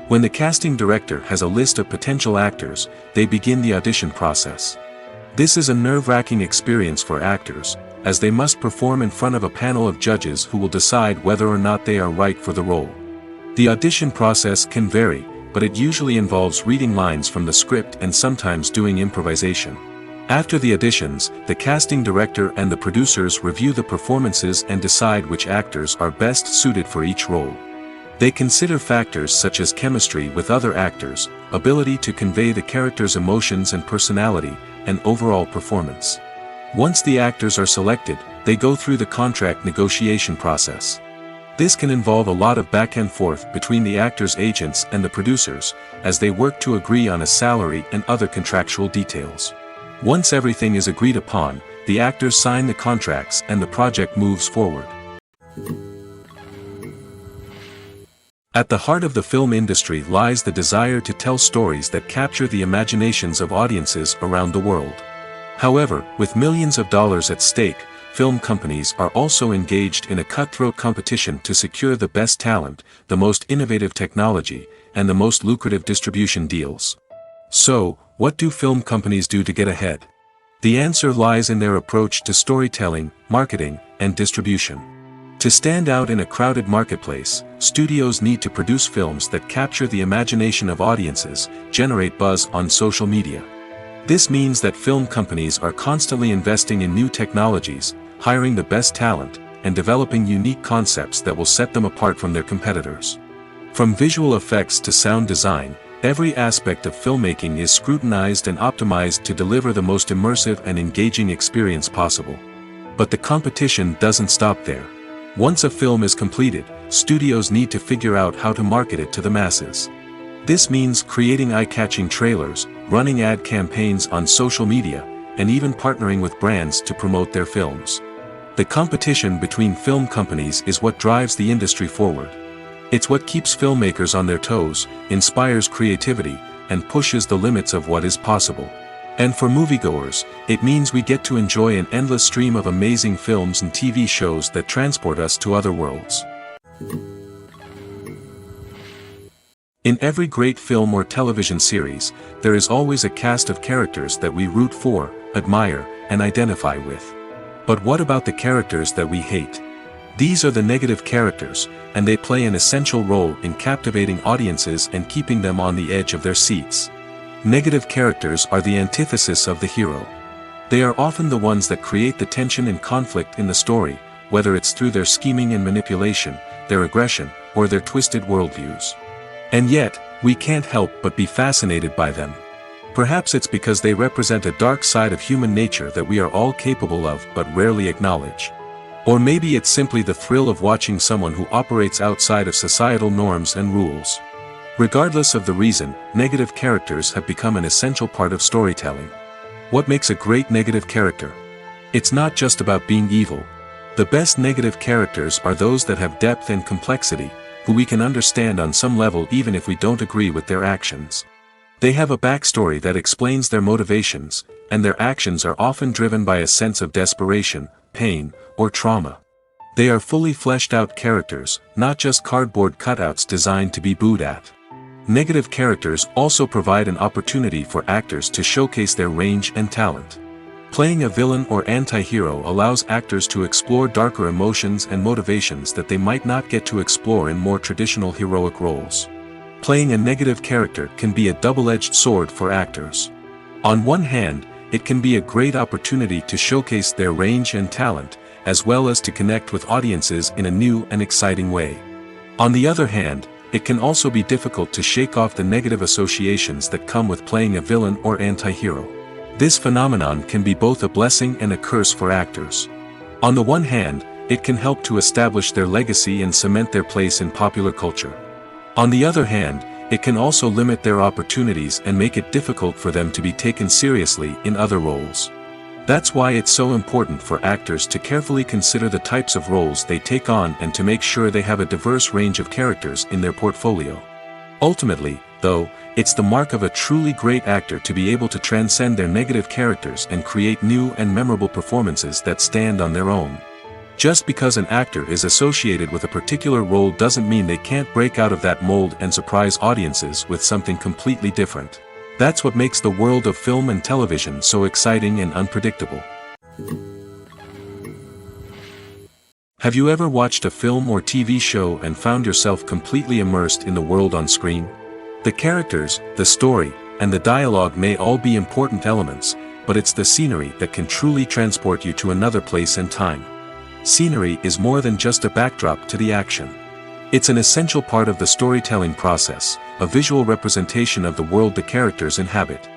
When the casting director has a list of potential actors, they begin the audition process. This is a nerve-wracking experience for actors, as they must perform in front of a panel of judges who will decide whether or not they are right for the role. The audition process can vary, but it usually involves reading lines from the script and sometimes doing improvisation. After the auditions, the casting director and the producers review the performances and decide which actors are best suited for each role. They consider factors such as chemistry with other actors, ability to convey the character's emotions and personality, and overall performance. Once the actors are selected, they go through the contract negotiation process. This can involve a lot of back and forth between the actors' agents and the producers, as they work to agree on a salary and other contractual details. Once everything is agreed upon, the actors sign the contracts and the project moves forward. At the heart of the film industry lies the desire to tell stories that capture the imaginations of audiences around the world. However, with millions of dollars at stake, film companies are also engaged in a cutthroat competition to secure the best talent, the most innovative technology, and the most lucrative distribution deals. So, what do film companies do to get ahead? The answer lies in their approach to storytelling, marketing, and distribution. To stand out in a crowded marketplace, studios need to produce films that capture the imagination of audiences, generate buzz on social media. This means that film companies are constantly investing in new technologies, hiring the best talent, and developing unique concepts that will set them apart from their competitors. From visual effects to sound design, every aspect of filmmaking is scrutinized and optimized to deliver the most immersive and engaging experience possible. But the competition doesn't stop there. Once a film is completed, studios need to figure out how to market it to the masses. This means creating eye-catching trailers, running ad campaigns on social media, and even partnering with brands to promote their films. The competition between film companies is what drives the industry forward. It's what keeps filmmakers on their toes, inspires creativity, and pushes the limits of what is possible. And for moviegoers, it means we get to enjoy an endless stream of amazing films and TV shows that transport us to other worlds. In every great film or television series, there is always a cast of characters that we root for, admire, and identify with. But what about the characters that we hate? These are the negative characters, and they play an essential role in captivating audiences and keeping them on the edge of their seats. Negative characters are the antithesis of the hero. They are often the ones that create the tension and conflict in the story, whether it's through their scheming and manipulation, their aggression, or their twisted worldviews. And yet, we can't help but be fascinated by them. Perhaps it's because they represent a dark side of human nature that we are all capable of but rarely acknowledge. Or maybe it's simply the thrill of watching someone who operates outside of societal norms and rules. Regardless of the reason, negative characters have become an essential part of storytelling. What makes a great negative character? It's not just about being evil. The best negative characters are those that have depth and complexity, who we can understand on some level even if we don't agree with their actions. They have a backstory that explains their motivations, and their actions are often driven by a sense of desperation, pain, or trauma. They are fully fleshed out characters, not just cardboard cutouts designed to be booed at. Negative characters also provide an opportunity for actors to showcase their range and talent. Playing a villain or anti-hero allows actors to explore darker emotions and motivations that they might not get to explore in more traditional heroic roles. Playing a negative character can be a double-edged sword for actors. On one hand, it can be a great opportunity to showcase their range and talent, as well as to connect with audiences in a new and exciting way. On the other hand, it can also be difficult to shake off the negative associations that come with playing a villain or anti-hero. This phenomenon can be both a blessing and a curse for actors. On the one hand, it can help to establish their legacy and cement their place in popular culture. On the other hand, it can also limit their opportunities and make it difficult for them to be taken seriously in other roles. That's why it's so important for actors to carefully consider the types of roles they take on and to make sure they have a diverse range of characters in their portfolio. Ultimately, though, it's the mark of a truly great actor to be able to transcend their negative characters and create new and memorable performances that stand on their own. Just because an actor is associated with a particular role doesn't mean they can't break out of that mold and surprise audiences with something completely different. That's what makes the world of film and television so exciting and unpredictable. Have you ever watched a film or TV show and found yourself completely immersed in the world on screen? The characters, the story, and the dialogue may all be important elements, but it's the scenery that can truly transport you to another place and time. Scenery is more than just a backdrop to the action. It's an essential part of the storytelling process, a visual representation of the world the characters inhabit.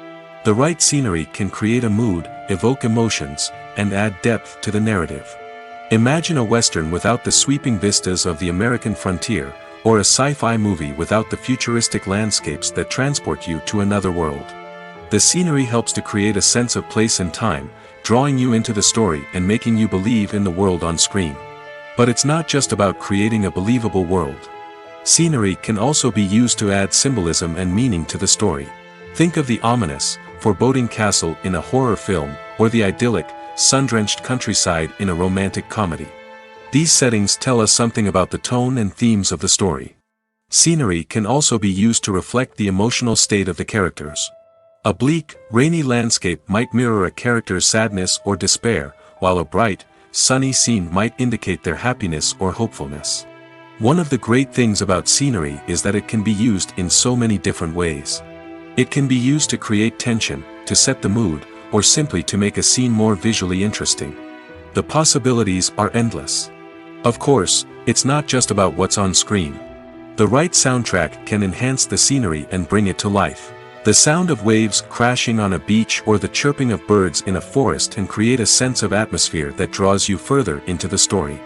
The right scenery can create a mood, evoke emotions, and add depth to the narrative. Imagine a Western without the sweeping vistas of the American frontier, or a sci-fi movie without the futuristic landscapes that transport you to another world. The scenery helps to create a sense of place and time, drawing you into the story and making you believe in the world on screen. But it's not just about creating a believable world. Scenery can also be used to add symbolism and meaning to the story. Think of the ominous, foreboding castle in a horror film, or the idyllic, sun-drenched countryside in a romantic comedy. These settings tell us something about the tone and themes of the story. Scenery can also be used to reflect the emotional state of the characters. A bleak, rainy landscape might mirror a character's sadness or despair, while a bright, sunny scene might indicate their happiness or hopefulness. One of the great things about scenery is that it can be used in so many different ways. It can be used to create tension, to set the mood, or simply to make a scene more visually interesting. The possibilities are endless. Of course, it's not just about what's on screen. The right soundtrack can enhance the scenery and bring it to life. The sound of waves crashing on a beach or the chirping of birds in a forest can create a sense of atmosphere that draws you further into the story.